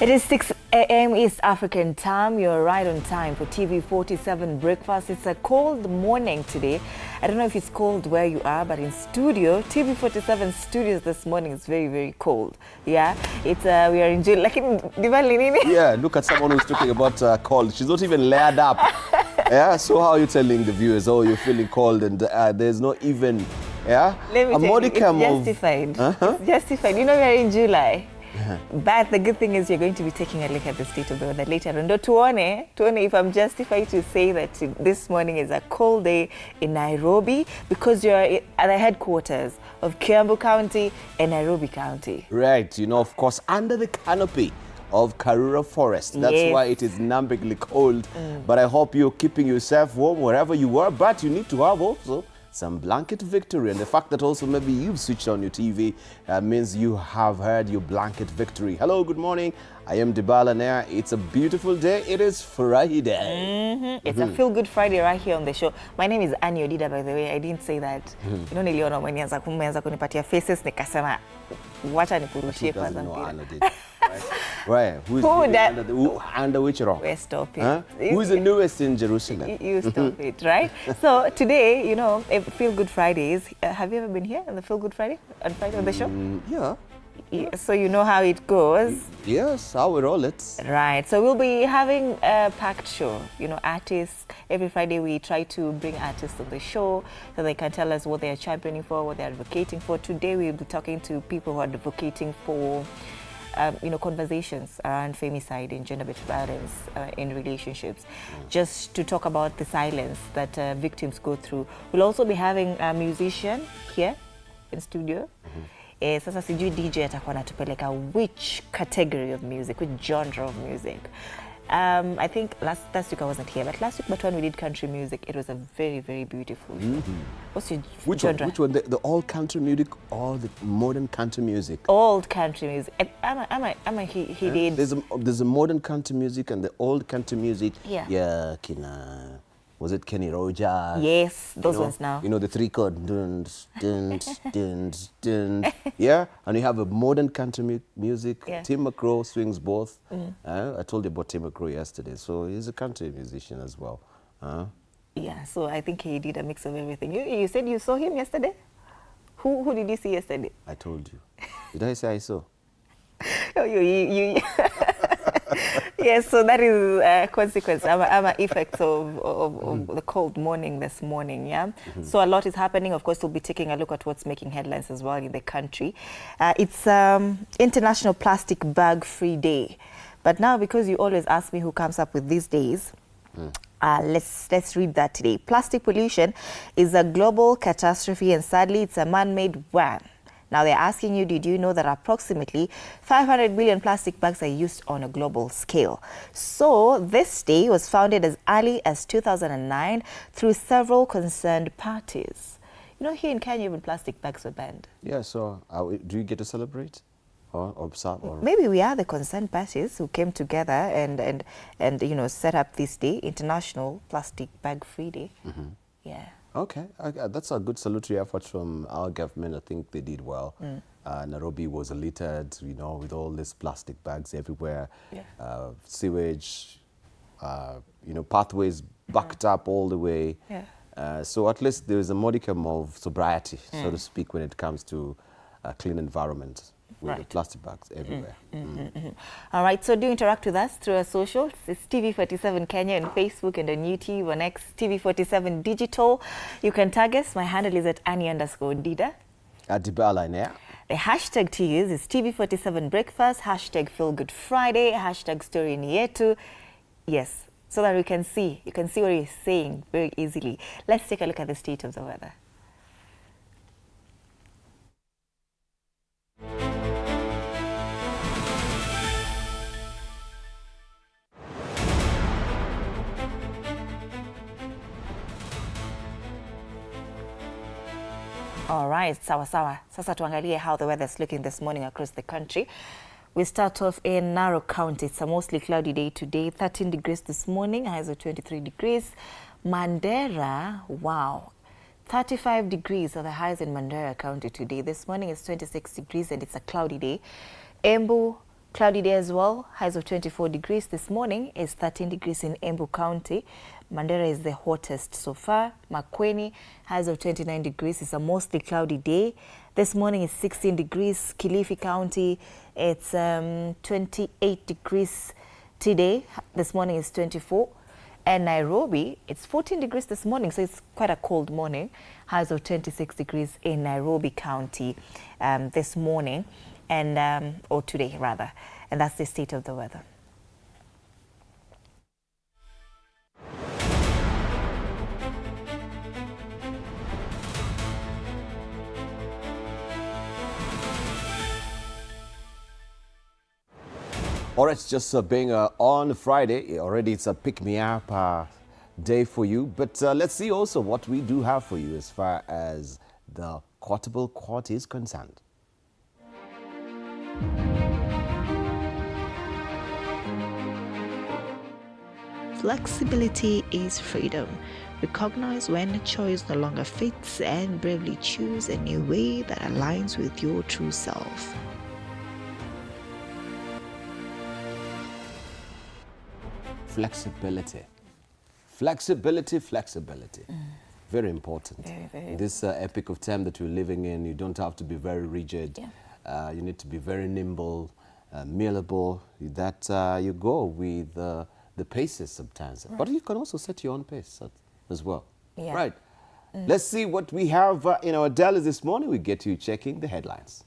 It is 6 a.m. East African time. You're right on time for TV47 breakfast. It's a cold morning today. I don't know if it's cold where you are, but in studio, TV47 studios this morning is very, very cold. Yeah, it's we are in June. Like yeah, look at someone who's talking about cold. She's not even layered up. Yeah, so how are you telling the viewers, oh, you're feeling cold and there's not even, yeah? Let me tell you, it's justified. Uh-huh. It's justified. You know, we're in July. But the good thing is you're going to be taking a look at the state of the weather later on. Tuone if I'm justified to say that this morning is a cold day in Nairobi because you're at the headquarters of Kiambu County and Nairobi County. Right, you know, of course, under the canopy of Karura Forest. That's Yes. why it is numbingly cold. But I hope you're keeping yourself warm wherever you are. But you need to have also some blanket victory. And the fact that also maybe you've switched on your TV means you have heard your blanket victory. Hello, good morning. I am Dibala Nair. It's a beautiful day. It is Friday. It's a feel-good Friday right here on the show. My name is Annie Odida, by the way. I didn't say that. You know, niliona mwenyeanza kunipatia faces nikasema wacha nikurushie kwanza mpira. Right. Under which rock? Well, stop it. Huh? Who's the newest in Jerusalem? You stop it, right? So today, you know, Feel Good Fridays. Have you ever been here on the Feel Good Friday? On Friday on the show? Yeah. So you know how it goes. Yes, how we roll it. Right. So we'll be having a packed show. You know, artists. Every Friday we try to bring artists on the show so they can tell us what they are championing for, what they are advocating for. Today we'll be talking to people who are advocating for you know, conversations around femicide and gender-based violence in relationships, just to talk about the silence that victims go through. We'll also be having a musician here in studio. Sasa sijui DJ atakuwa anatupeleka which category of music, which genre of music. I think last week I wasn't here, but last week, but when we did country music, it was a very, very beautiful show. What's your genre? Which one? The old country music or the modern country music? Old country music. He did. There's a modern country music and the old country music. Yeah. Yeah, was it Kenny Rogers? Yes, those ones now. You know, the three chord. Dun, dun, dun, dun. Yeah, and you have a modern country music. Yeah. Tim McGraw swings both. I told you about Tim McGraw yesterday, so he's a country musician as well. Yeah, so I think he did a mix of everything. You said you saw him yesterday? Who did you see yesterday? I told you. Did I say I saw? Oh, you Yes, so that is a consequence, effects of the cold morning this morning, yeah? So a lot is happening. Of course, we'll be taking a look at what's making headlines as well in the country. It's International Plastic Bag Free Day. But now, because you always ask me who comes up with these days, let's read that today. Plastic pollution is a global catastrophe, and sadly, it's a man-made one. Now they're asking you, did you know that approximately 500 billion plastic bags are used on a global scale? So this day was founded as early as 2009 through several concerned parties. You know, here in Kenya, even plastic bags were banned. Yeah, so do you get to celebrate or observe? Or? Maybe we are the concerned parties who came together and you know, set up this day, International Plastic Bag Free Day. Yeah. Okay, that's a good salutary effort from our government. I think they did well. Nairobi was littered, you know, with all these plastic bags everywhere. Yeah. Sewage, you know, pathways backed up all the way. Yeah. So at least there is a modicum of sobriety, so to speak, when it comes to a clean environment with the plastic bags everywhere. All right, so do interact with us through our socials. It's TV47 Kenya on Facebook and on YouTube, on X, TV47 Digital. You can tag us. My handle is at Annie_Dida. At Dibala Nair. The hashtag to use is TV47 Breakfast, hashtag Feel Good Friday, hashtag Story Ni Yetu. Yes, so that we can see. You can see what he's saying very easily. Let's take a look at the state of the weather. All right, sawa. Sasa tuangalie how the weather is looking this morning across the country. We start off in Narok County. It's a mostly cloudy day today. 13 degrees this morning, highs of 23 degrees. Mandera, wow, 35 degrees are the highs in Mandera County today. This morning is 26 degrees and it's a cloudy day. Embu, Cloudy day as well, highs of 24 degrees. This morning is 13 degrees in Embu County. Mandera is the hottest so far. Makueni, highs of 29 degrees. It's a mostly cloudy day. This morning is 16 degrees. Kilifi County, it's 28 degrees today. This morning is 24. And Nairobi, it's 14 degrees this morning, so it's quite a cold morning. Highs of 26 degrees in Nairobi County this morning, and or today rather. And that's the state of the weather. All right, just being on Friday, already it's a pick-me-up day for you. But let's see also what we do have for you as far as the quotable quart is concerned. Flexibility is freedom. Recognize when a choice no longer fits and bravely choose a new way that aligns with your true self. Flexibility. Flexibility. Very important. Very. In this epoch of time that we're living in, you don't have to be very rigid. Yeah. You need to be very nimble, malleable. That you go with the paces sometimes. Right. But you can also set your own pace as well. Yeah. Right. Let's see what we have in our daily this morning. We get you checking the headlines.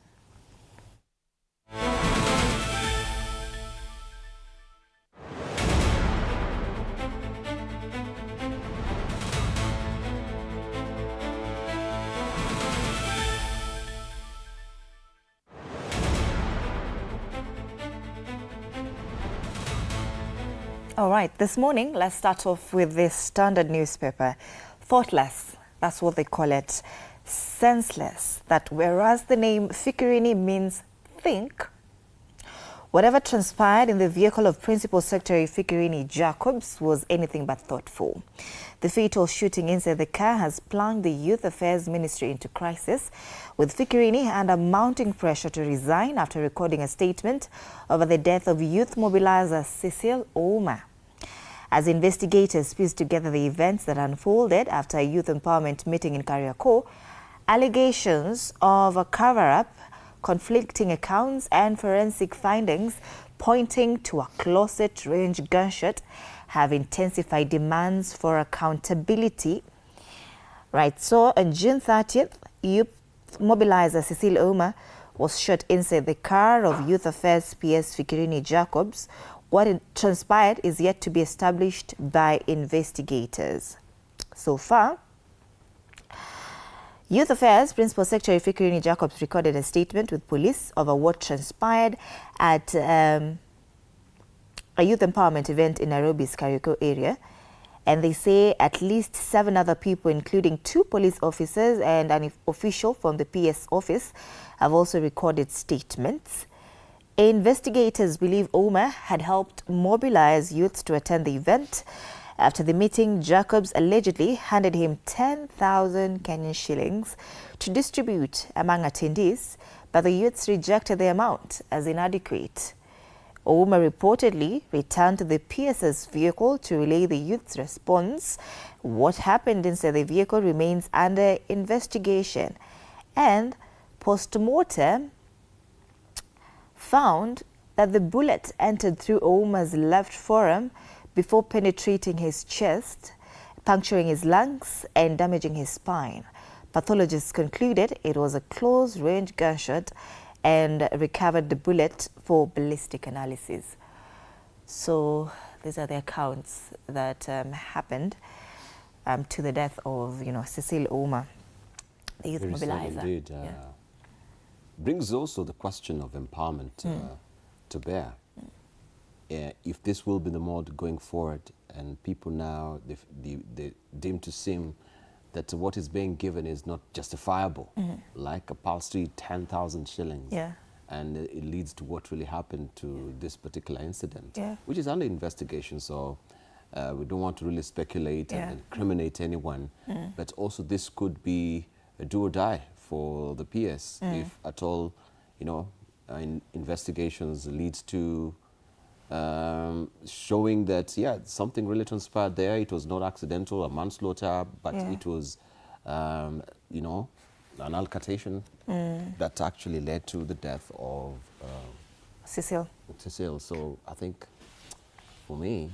All right, this morning, let's start off with the Standard newspaper. Thoughtless, that's what they call it. Senseless, that whereas the name Fikirini means think, whatever transpired in the vehicle of Principal Secretary Fikirini Jacobs was anything but thoughtful. The fatal shooting inside the car has plunged the Youth Affairs Ministry into crisis, with Fikirini under mounting pressure to resign after recording a statement over the death of youth mobilizer Cecile Ouma. As investigators pieced together the events that unfolded after a youth empowerment meeting in Kariakor, allegations of a cover-up, conflicting accounts and forensic findings pointing to a closet-range gunshot have intensified demands for accountability. Right, so on June 30th, youth mobilizer Cecile Ouma was shot inside the car of Youth Affairs PS Fikirini Jacobs. What transpired is yet to be established by investigators. So far, Youth Affairs Principal Secretary Fikirini Jacobs recorded a statement with police over what transpired at a youth empowerment event in Nairobi's Kariakor area. And they say at least 7 other people, including 2 police officers and an official from the PS office, have also recorded statements. Investigators believe Ouma had helped mobilize youths to attend the event. After the meeting, Jacobs allegedly handed him 10,000 Kenyan shillings to distribute among attendees, but the youths rejected the amount as inadequate. Ouma reportedly returned to the PS's vehicle to relay the youth's response. What happened inside the vehicle remains under investigation, and post-mortem found that the bullet entered through Ouma's left forearm before penetrating his chest, puncturing his lungs and damaging his spine. Pathologists concluded it was a close-range gunshot and recovered the bullet for ballistic analysis. So these are the accounts that happened to the death of, Cecile Ouma, the youth mobilizer. Indeed. Brings also the question of empowerment to bear. If this will be the mode going forward, and people now they deem to seem that what is being given is not justifiable, like a paltry 10,000 shillings. Yeah. And it leads to what really happened to this particular incident, Yeah. which is under investigation. So we don't want to really speculate and incriminate anyone, but also this could be a do or die for the PS if at all, investigations lead to showing that, yeah, something really transpired there. It was not accidental or manslaughter, but it was, you know, an altercation that actually led to the death of Cecile. So I think, for me,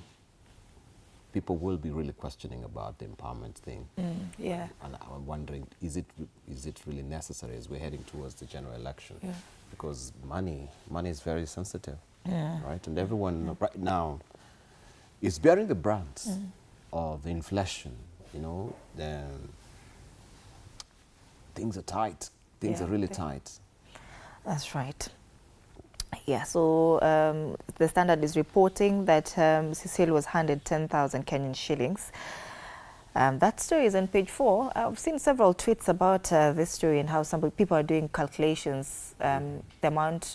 people will be really questioning about the empowerment thing. Yeah. And I'm wondering, is it really necessary as we're heading towards the general election? Yeah. Because money is very sensitive, right? And everyone right now is bearing the brunt of the inflation. You know, things are tight. Things are really tight. That's right. Yeah, so the Standard is reporting that Cecile was handed 10,000 Kenyan shillings. That story is on page 4. I've seen several tweets about this story and how some people are doing calculations, the amount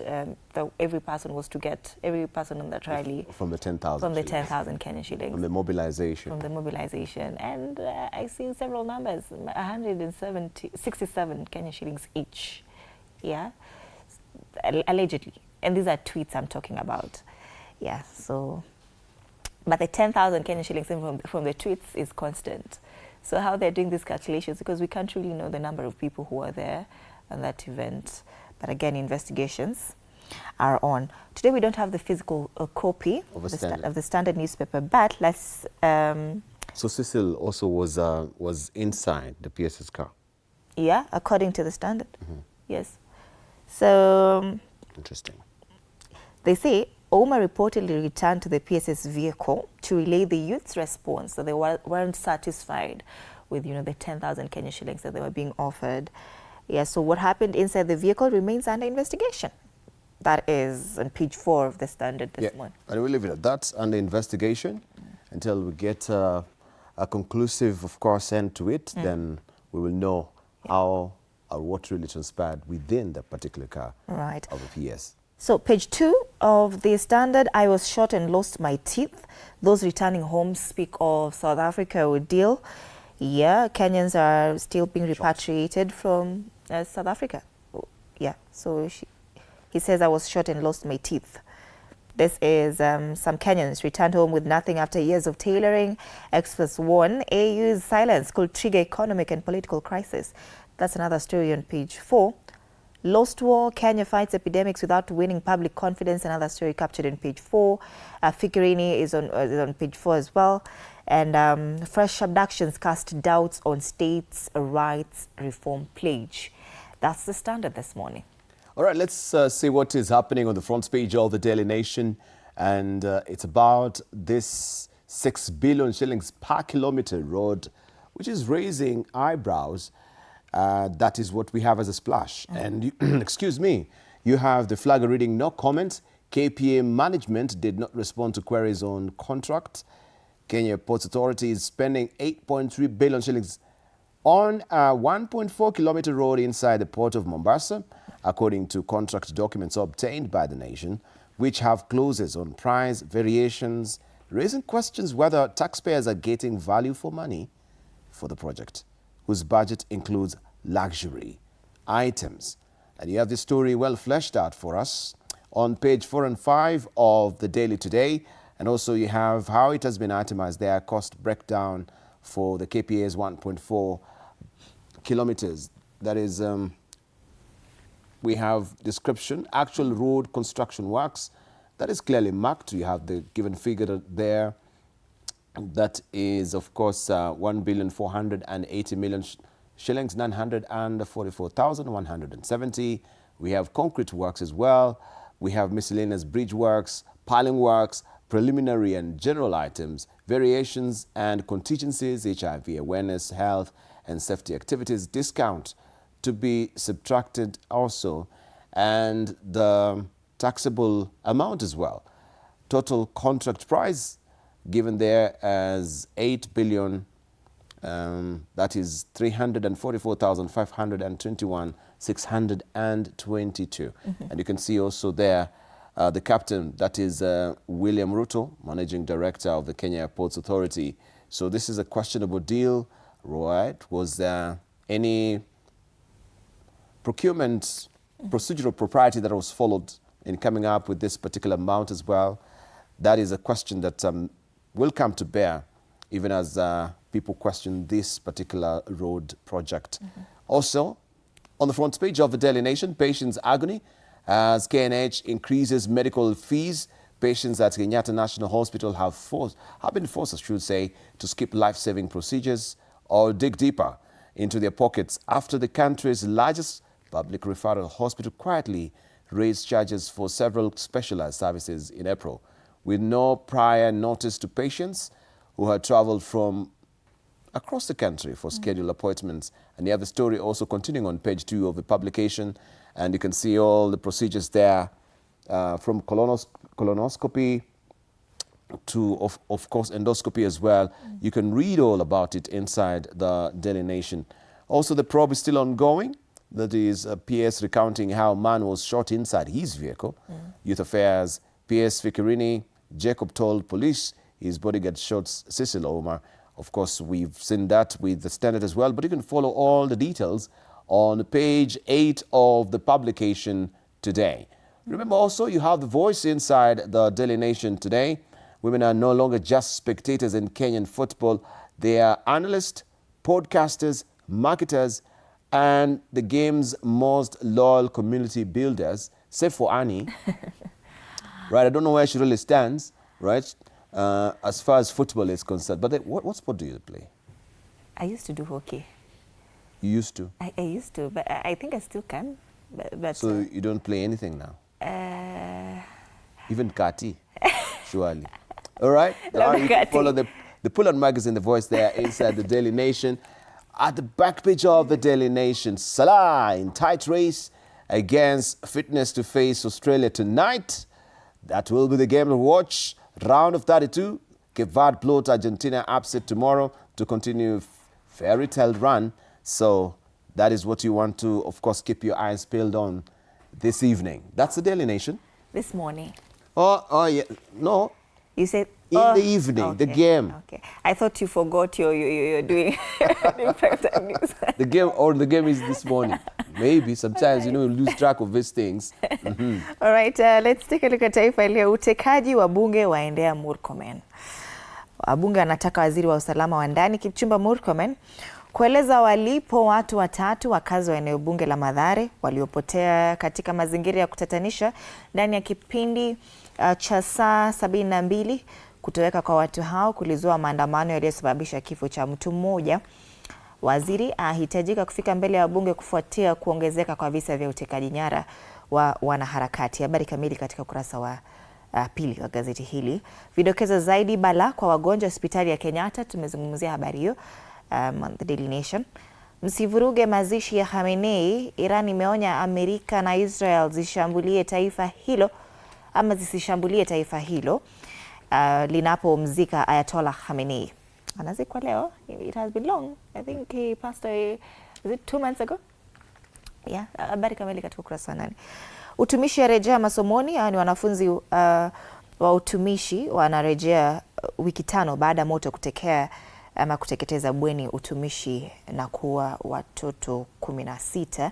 that every person was to get, every person on that rally. From the 10,000 From the 10,000 Kenyan shillings. From the mobilization. From the mobilization. And I've seen several numbers, 167 Kenyan shillings each. Yeah, allegedly. And these are tweets I'm talking about. Yeah, so, but the 10,000 Kenyan shillings from the tweets is constant. So how they're doing these calculations, because we can't really know the number of people who are there at that event. But again, investigations are on. Today we don't have the physical copy of the Standard newspaper, but let's... So Cecile also was inside the PS's car? Yeah, according to the Standard. Yes. So... Interesting. They say Omar reportedly returned to the PSS vehicle to relay the youth's response that they weren't satisfied with, you know, the 10,000 Kenyan shillings that they were being offered. Yeah, so what happened inside the vehicle remains under investigation. That is on page 4 of the Standard this morning. And we'll leave it at that, under investigation, until we get a conclusive, of course, end to it. Then we will know how or what really transpired within the particular car of the PS. So page 2 of the Standard, I was shot and lost my teeth. Those returning home speak of South Africa ordeal. Yeah, Kenyans are still being repatriated from South Africa. Yeah, so he says, I was shot and lost my teeth. This is some Kenyans returned home with nothing after years of tailoring. Experts warn AU's silence could trigger economic and political crisis. That's another story on page 4. Lost war, Kenya fights epidemics without winning public confidence. Another story captured on page 4. Fikirini is on page 4 as well. And fresh abductions cast doubts on states' rights reform pledge. That's the Standard this morning. All right, let's see what is happening on the front page of the Daily Nation. And it's about this 6 billion shillings per kilometer road, which is raising eyebrows. That is what we have as a splash. And excuse me, you have the flag reading, no comment. KPA management did not respond to queries on contract. Kenya Ports Authority is spending 8.3 billion shillings on a 1.4 kilometer road inside the port of Mombasa, according to contract documents obtained by the nation, which have clauses on price variations, raising questions whether taxpayers are getting value for money for the project, whose budget includes luxury items. And you have this story well fleshed out for us on page 4 and 5 of the Daily Today. And also you have how it has been itemized there, cost breakdown for the KPA's 1.4 kilometers. That is, we have description, actual road construction works. That is clearly marked. You have the given figure there. That is, of course, 1,480,000,000 shillings, 944,170. We have concrete works as well. We have miscellaneous bridge works, piling works, preliminary and general items, variations and contingencies, HIV awareness, health and safety activities, discount to be subtracted also, and the taxable amount as well. Total contract price given there as 8 billion. That is 344,521,622. And you can see also there the captain, that is William Ruto, Managing Director of the Kenya Ports Authority. So this is a questionable deal, right? Was there any procurement procedural propriety that was followed in coming up with this particular amount as well? That is a question that will come to bear even as people question this particular road project. Also, on the front page of the Daily Nation, patients' agony as KNH increases medical fees. Patients at Kenyatta National Hospital have been forced, I should say, to skip life-saving procedures or dig deeper into their pockets after the country's largest public referral hospital quietly raised charges for several specialized services in April, with no prior notice to patients who had traveled from across the country for scheduled appointments. And you have the story also continuing on page 2 of the publication, and you can see all the procedures there, from colonoscopy to, of course, endoscopy as well. You can read all about it inside the Daily Nation. Also, the probe is still ongoing. That is PS recounting how a man was shot inside his vehicle. Youth Affairs, PS Fikirini, Jacob told police his bodyguard shot Cecil Omar. Of course, we've seen that with the Standard as well, but you can follow all the details on page 8 of the publication today. Remember also, you have the voice inside the Daily Nation today. Women are no longer just spectators in Kenyan football. They are analysts, podcasters, marketers, and the game's most loyal community builders, save for Annie. Right, I don't know where she really stands, right, as far as football is concerned. But what sport do you play? I used to do hockey. You used to? I used to, but I think I still can. But so you don't play anything now? Even Kati, surely. All right, you can follow the Pull-On magazine, the voice there inside the Daily Nation. At the back page of the Daily Nation, Salah in tight race against fitness to face Australia tonight. That will be the game to watch. Round of 32. Cape Verde bloat Argentina upset tomorrow to continue fairy tale run. So that is what you want to, of course, keep your eyes peeled on this evening. That's the Daily Nation. This morning. Oh yeah. No. You said in the evening, okay. The game. Okay. I thought you forgot you're doing primetime news. The game is this morning. Maybe sometimes, you lose track of these things. All right, let's take a look at taifa leo. Utekaji wa bunge waendea Murkomen. Wabunge wanataka waziri wa usalama wa ndani Kipchumba Murkomen kueleza walipo watu watatu wakazi wa eneo bunge la Mathare waliopotea katika mazingira ya kutatanisha ndani ya kipindi cha saa 72. Kutoweka kwa watu hao kulizua maandamano yaliyosababisha kifo cha mtu mmoja. Waziri ahitajika kufika mbele ya bunge kufuatia kuongezeka kwa visa vya utekaji nyara wa wanaharakati. Habari kamili katika ukurasa wa pili wa gazeti hili. Vidokezo zaidi bala kwa wagonjwa hospitali ya Kenyatta. Tumezungumzia habari hiyo on the Daily Nation. Msivuruge mazishi ya Khamenei. Iran imeonya Amerika na Israel zisishambulie taifa hilo linapomzika Ayatollah Khamenei. Anazikwa leo. It has been long. I think he passed away, was it 2 months ago? Yeah, habari kamili katika ukurasa wa 8. Utumishi yarejea masomoni. Ni wanafunzi wa utumishi wanarejea wiki 5 baada ya moto kuteketeza bweni utumishi na kuua watoto 16.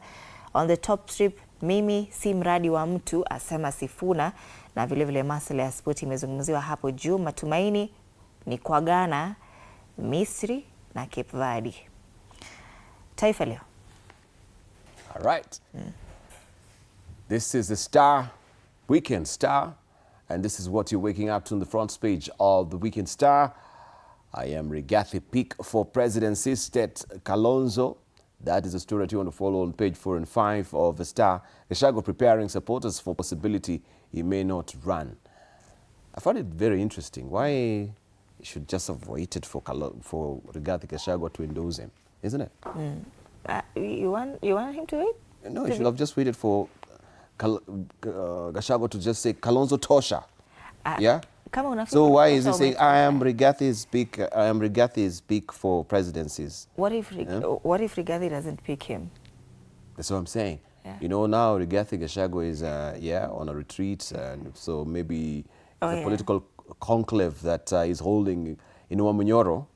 On the top strip, mimi si mradi wa mtu, asema Sifuna, na vile masuala ya spoti imezungumziwa hapo juu. Matumaini ni kwa Ghana, Misri na Cape Verde. Taifa leo. All right. This is the Star, Weekend Star, and this is what you're waking up to on the front page of the Weekend Star. I am Rigathi Peak for presidency, State Kalonzo. That is a story that you want to follow on page 4 and 5 of the Star. Gachagua preparing supporters for possibility he may not run. I found it very interesting. Why he should just have waited for Rigathi Gachagua to endorse him, isn't it? You want him to wait? No, he should have just waited for Gachagua to just say Kalonzo Tosha. Yeah? So why is he saying I am Rigathi's pick for presidencies? What if Rigathi doesn't pick him? That's what I'm saying. Yeah. Now Rigathi Gachagua is on a retreat, and so maybe the political conclave that is holding in Wamunyoro.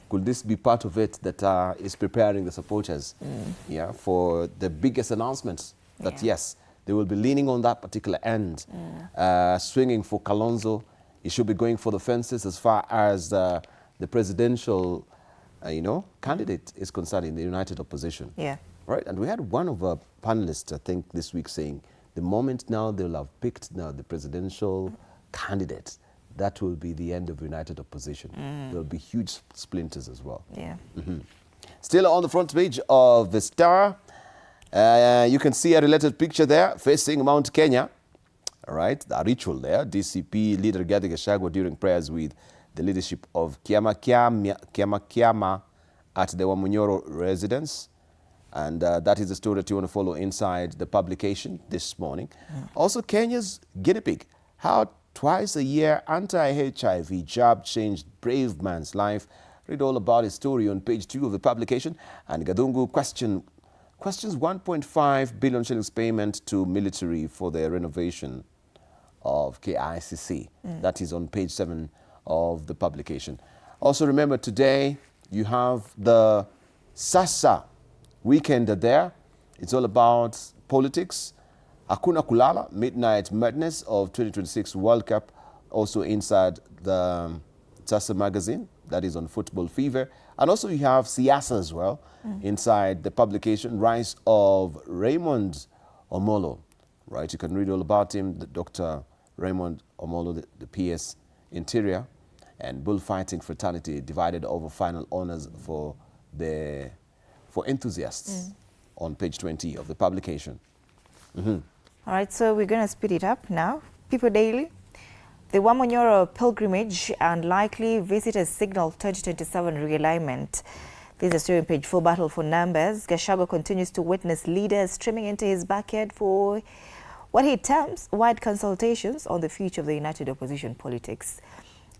Could this be part of it that is preparing the supporters for the biggest announcement that yes, they will be leaning on that particular end, swinging for Kalonzo. He should be going for the fences as far as the presidential, candidate is concerned in the united opposition. Yeah. Right, and we had one of our panelists, I think, this week saying the moment now they'll have picked now the presidential candidate, that will be the end of united opposition. There'll be huge splinters as well. Yeah. Still on the front page of the Star, you can see a related picture there facing Mount Kenya. All right, the ritual there. DCP leader Rigathi Gachagua during prayers with the leadership of Kiama at the Wamunyoro residence. And that is the story that you want to follow inside the publication this morning. Also, Kenya's guinea pig. How twice a year anti-HIV jab changed brave man's life. Read all about his story on page 2 of the publication. And Gadungu questions 1.5 billion shillings payment to military for their renovation of KICC. That is on page 7 of the publication. Also remember, today you have the Sasa weekend there. It's all about politics. Hakuna Kulala, Midnight Madness of 2026 World Cup, also inside the Sasa magazine. That is on Football Fever. And also you have Siasa as well inside the publication. Rise of Raymond Omolo. Right, you can read all about him. Dr. Raymond Omolo, the PS Interior, and bullfighting fraternity divided over final honors for enthusiasts on page 20 of the publication. All right, so we're going to speed it up now. People Daily. The Wamunyoro pilgrimage and likely visitors signal 2027 realignment. This is a story on page 4, battle for numbers. Gachagua continues to witness leaders streaming into his backyard for what he terms wide consultations on the future of the united opposition politics.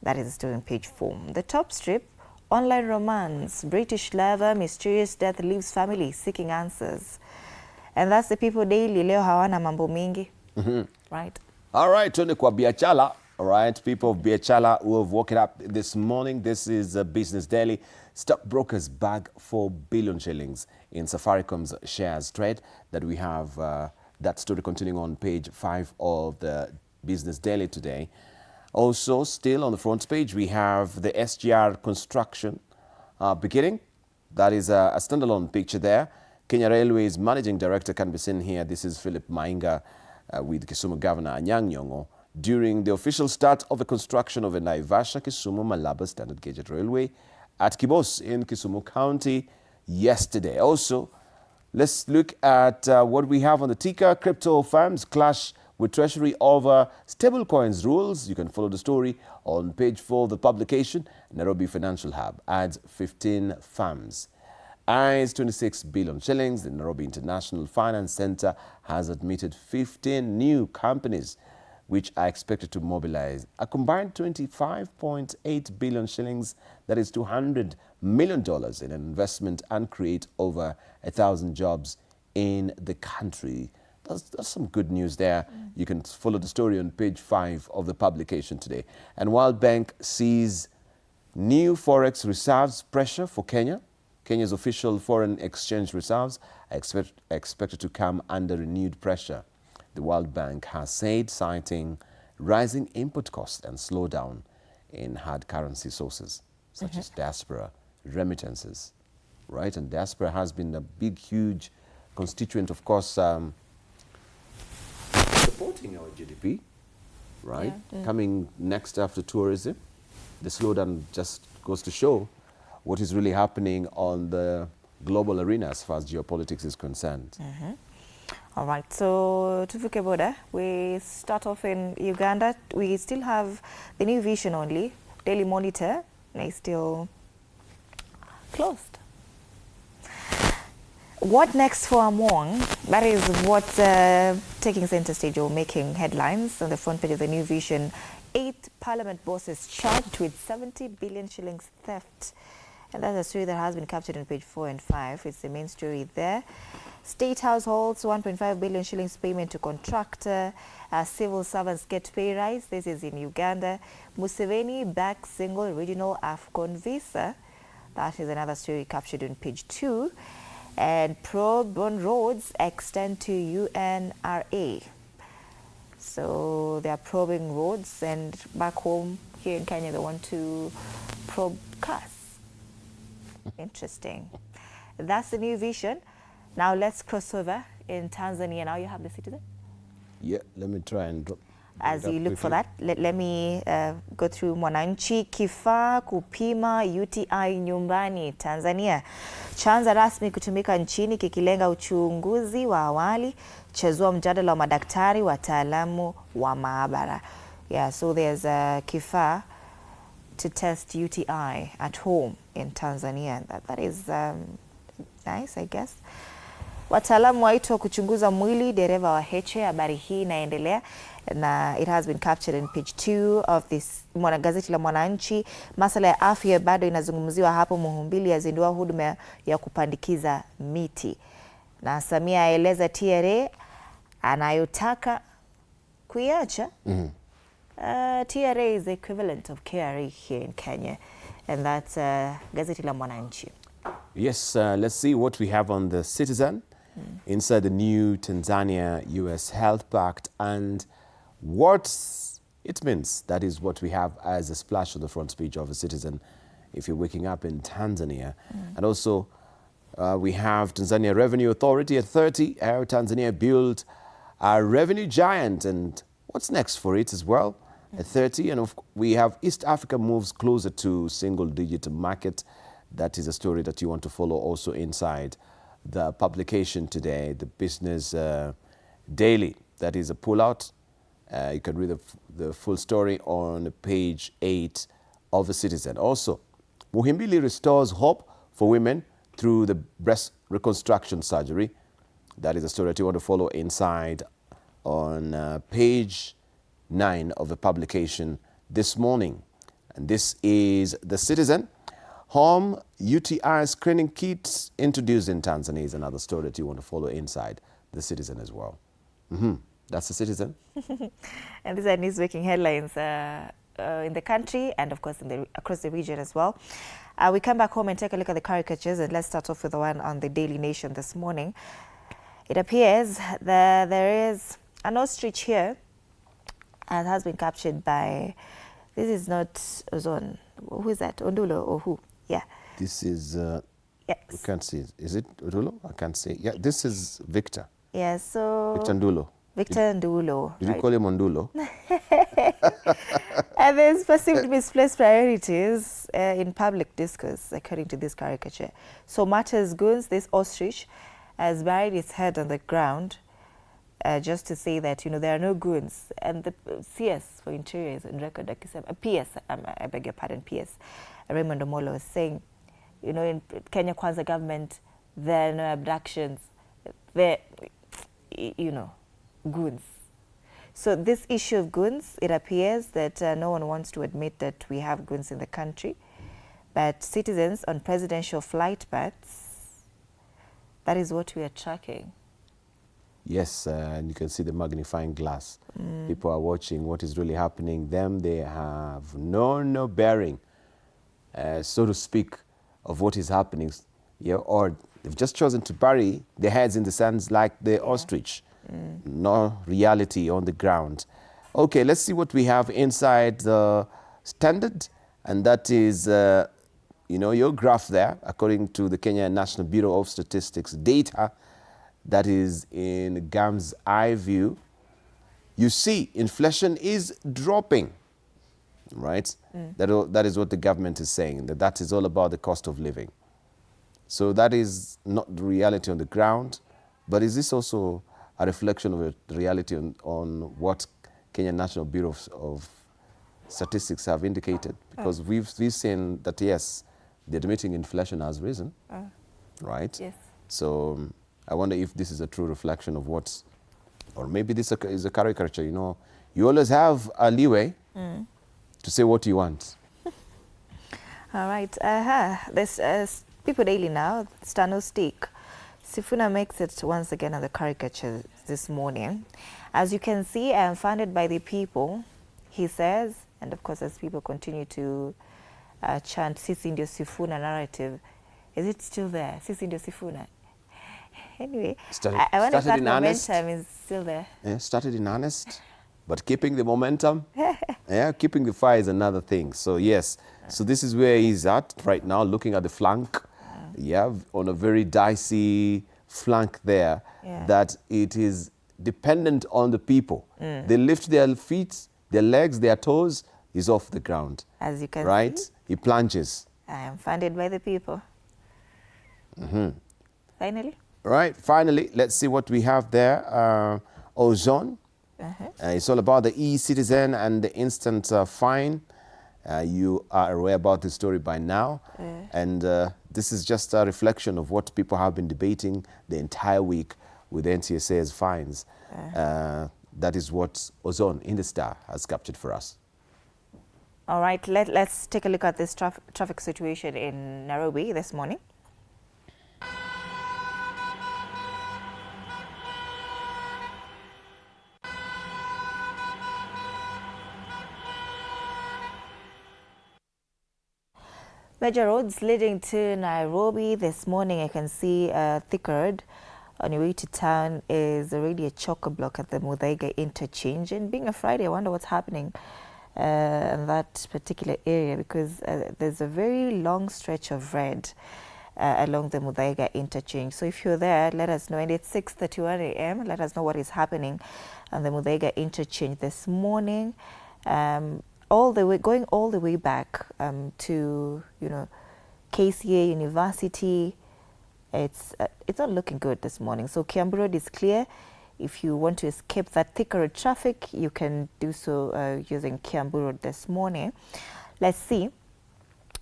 That is a story on page 4. The top strip, online romance, British lover, mysterious death leaves family seeking answers. And that's the People Daily. Leo hawana mambo mingi. Right. All right, tuende kwa Biachala. All right, people of Biachala who have woken up this morning. This is a Business Daily. Stockbrokers bag 4 billion shillings in Safaricom's shares trade. That we have that story continuing on page 5 of the Business Daily today. Also, still on the front page, we have the SGR construction beginning. That is a standalone picture there. Kenya Railways Managing Director can be seen here. This is Philip Mainga with Kisumu Governor Anyang' Nyong'o during the official start of the construction of a Naivasha-Kisumu-Malaba standard gauge railway at Kibos in Kisumu County yesterday. Also, let's look at what we have on the ticker. Crypto firms clash with Treasury over stablecoins rules. You can follow the story on page 4 of the publication. Nairobi Financial Hub adds 15 firms. Eyes 26 billion shillings. The Nairobi International Finance Center has admitted 15 new companies which are expected to mobilize a combined 25.8 billion shillings, that is $200 million in investment, and create over 1,000 jobs in the country. That's some good news there. You can follow the story on page 5 of the publication today. And World Bank sees new forex reserves pressure for Kenya. Kenya's official foreign exchange reserves are expected to come under renewed pressure, the World Bank has said, citing rising input costs and slowdown in hard currency sources, such as diaspora remittances, right? And diaspora has been a big, huge constituent, of course, supporting our GDP, right? Coming next after tourism. The slowdown just goes to show what is really happening on the global arena as far as geopolitics is concerned. All right, so tuvuke boda, we start off in Uganda. We still have the New Vision only. Daily Monitor is still closed. What next for Among? That is what's taking center stage or making headlines on the front page of the New Vision. 8 parliament bosses charged with 70 billion shillings theft. And that's a story that has been captured on page 4 and 5. It's the main story there. State households, 1.5 billion shillings payment to contractor. Civil servants get pay rise. This is in Uganda. Museveni back single regional AFCON visa. That is another story captured on page 2. And probe on roads extend to UNRA. So they are probing roads, and back home here in Kenya they want to probe cars. Interesting. That's the new vision. Now let's cross over in Tanzania. Now you have the Citizen. Yeah, let me try and drop. As you look for that, let me go through Mwananchi. Kifaa kupima UTI nyumbani Tanzania chanza rasmi kutumika nchini kikilenga uchunguzi wa awali, chezua mjadala wa madaktari wataalamu wa maabara. Yeah, so there's a kifaa to test UTI at home in Tanzania. That is nice, I guess. Wataalamu waitwa kuchunguza mwili dereva wa Heche. Habari hii inaendelea na it has been captured in page 2 of this gazeti la Mwananchi. Masuala ya afya bado inazungumziwa hapo. Muhimbili yazindua huduma ya kupandikiza miti, na Samia aeleza TRA anayotaka kuiacha. TRA is the equivalent of KRA here in Kenya, and that's gazeti la Mwananchi. Yes, let's see what we have on the Citizen. Inside the new Tanzania-US Health Pact and what it means. That is what we have as a splash on the front page of the Citizen if you're waking up in Tanzania. And also we have Tanzania Revenue Authority at 30. How Tanzania built a revenue giant, and what's next for it as well at 30. And we have East Africa moves closer to single-digit market. That is a story that you want to follow also inside the publication today, the Business Daily. That is a pullout. You can read the full story on page 8 of the Citizen. Also, Muhimbili restores hope for women through the breast reconstruction surgery. That is a story that you want to follow inside on page 9 of the publication this morning. And this is the Citizen. Home UTI screening kits introduced in Tanzania is another story that you want to follow inside the Citizen as well. That's the Citizen. And these are news-making headlines in the country and, of course, across the region as well. We come back home and take a look at the caricatures, and let's start off with the one on the Daily Nation this morning. It appears that there is an ostrich here, and has been captured by, this is not Ozone. Who is that? Ondulo or who? Yeah. This is, yes. We can't see it. Is it Odulo? I can't see. Yeah, this is Victor. Yeah, so... Victor Ndulo. Victor Ndulo. Did you call him Ondulo? And there's perceived misplaced priorities in public discourse, according to this caricature. So Matters Goons, this ostrich, has buried its head on the ground just to say that, you know, there are no goons. And the CS for Interior is on record, PS, I beg your pardon, PS. Raymond Omolo was saying, you know, in Kenya Kwanza government, there are no abductions, there, you know, goons. So this issue of goons, it appears that no one wants to admit that we have goons in the country. But citizens on presidential flight paths, that is what we are tracking. Yes, and you can see the magnifying glass. People are watching what is really happening. They have no bearing, so to speak, of what is happening. Yeah, or they've just chosen to bury their heads in the sands like the ostrich. No reality on the ground. Okay, let's see what we have inside the Standard, and that is, you know, your graph there, according to the Kenya National Bureau of Statistics data. That is in GAM's eye view. You see inflation is dropping, right? That is what the government is saying, that is all about the cost of living. So that is not the reality on the ground, but is this also a reflection of the reality on what Kenya National Bureau of Statistics have indicated? Because we've seen that, yes, the admitting inflation has risen, right? Yes. So I wonder if this is a true reflection of what's, or maybe this is a caricature, you know. You always have a leeway to say what you want. All right. There's People Daily now, Stano Stick. Sifuna makes it once again on the caricature this morning. As you can see, I am funded by the people, he says, and of course as people continue to chant Sisi Ndio Sifuna narrative. Is it still there? Sisi Ndio Sifuna. Anyway, Started- I wonder if started that in earnest. momentum is still there. Yeah, started in earnest, but keeping the momentum. Yeah, keeping the fire is another thing. So yes, so this is where he's at right now, looking at the flank. Yeah, on a very dicey flank there, Yeah. that it is dependent on the people. They lift their feet, their legs, their toes, he's off the ground. As you can Right? see, He plunges. I am funded by the people. Finally. Right, finally, let's see what we have there. Ozone. It's all about the e-citizen and the instant fine. You are aware about this story by now. And this is just a reflection of what people have been debating the entire week with NTSA's fines. That is what Ozone in the Star has captured for us. All right, let's take a look at this traffic situation in Nairobi this morning. Major roads leading to Nairobi this morning, I can see Thickered on your way to town is already a chock-a-block at the Muthaiga interchange. And being a Friday, I wonder what's happening in that particular area, because there's a very long stretch of red along the Muthaiga interchange. So if you're there, let us know. And it's 6:31 a.m. Let us know what is happening on the Muthaiga interchange this morning. Going all the way back to, you know, KCA University. It's not looking good this morning. So Kiambu Road is clear. If you want to escape that thicker traffic, you can do so using Kiambu Road this morning. Let's see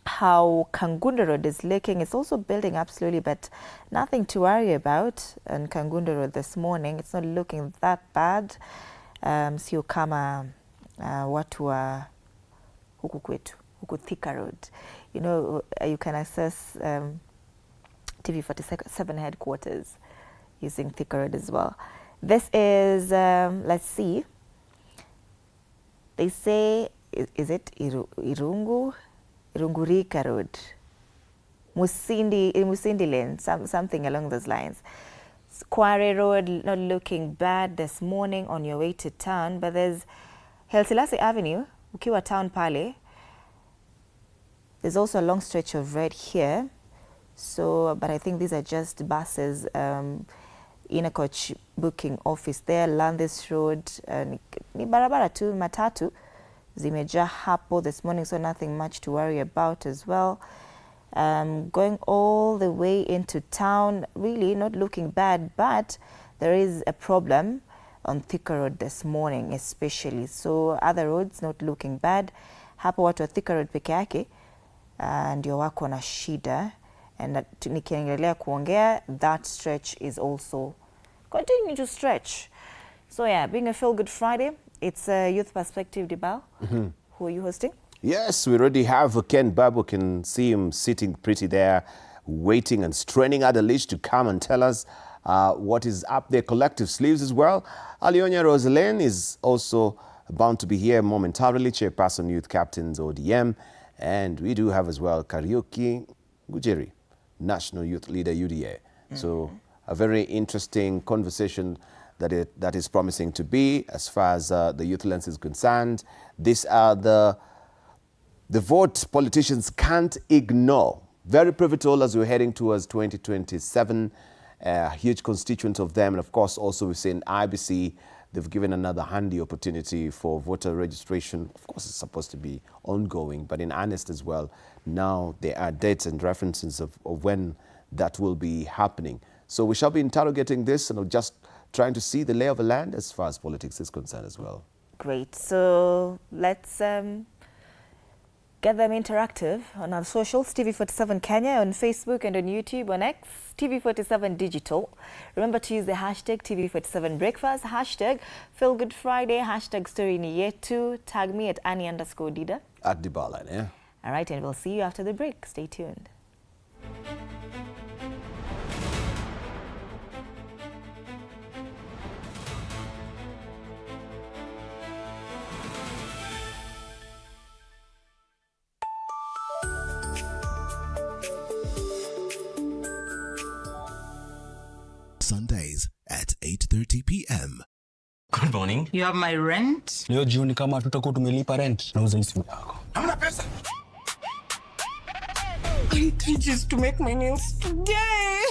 how Kangunda Road is looking. It's also building up slowly, but nothing to worry about on Kangunda Road this morning. It's not looking that bad. Sio kama watu wa huku kwetu, huku Thika Road. You know, you can access TV47 headquarters using Thika Road as well. This is, let's see, they say, is it Irungurika Road? Musindi Lane, something along those lines. Quarry Road, not looking bad this morning on your way to town, but there's Helsilasi Avenue, ukiwa town pale. There's also a long stretch of red here. So, but I think these are just buses. In a coach booking office there, Landis Road, ni barabara tu, matatu zimejaa hapo this morning, so nothing much to worry about as well. Going all the way into town, really not looking bad, but there is a problem on Thika Road this morning especially. So other roads not looking bad. Hapo watu wa Thika Road peke yake ndio wako na shida. And nikiendelea kuongea, that stretch is also continuing to stretch. So yeah, being a Feel Good Friday, it's a Youth Perspective Debal. Who are you hosting? Yes, we already have Ken Babu. Can see him sitting pretty there, waiting and straining at the leash to come and tell us what is up there. Collective Sleeves as well. Alionia Rosalene is also bound to be here momentarily, Chairperson Youth Captains ODM. And we do have as well Karaoke Gujeri, National Youth Leader UDA. So a very interesting conversation that is promising to be as far as the youth lens is concerned. These are the vote politicians can't ignore. Very pivotal as we're heading towards 2027. A huge constituent of them. And of course, also we've seen IBC, they've given another handy opportunity for voter registration. Of course, it's supposed to be ongoing, but in earnest as well. Now there are dates and references of when that will be happening. So we shall be interrogating this and just trying to see the lay of the land as far as politics is concerned as well. Great. So let's get them interactive on our socials, TV47 Kenya on Facebook and on YouTube, on X, TV47 Digital. Remember to use the hashtag TV47 Breakfast, hashtag Feel Good Friday, hashtag Story Ni Yetu, tag me at Annie_Dida. At the bar line, yeah. All right, and we'll see you after the break. Stay tuned. Good morning. You have my rent? Leo jioni kama tutakuwa tumelipa rent, nauza hii simu yako. Hamna pesa. I need riches to make my nails today.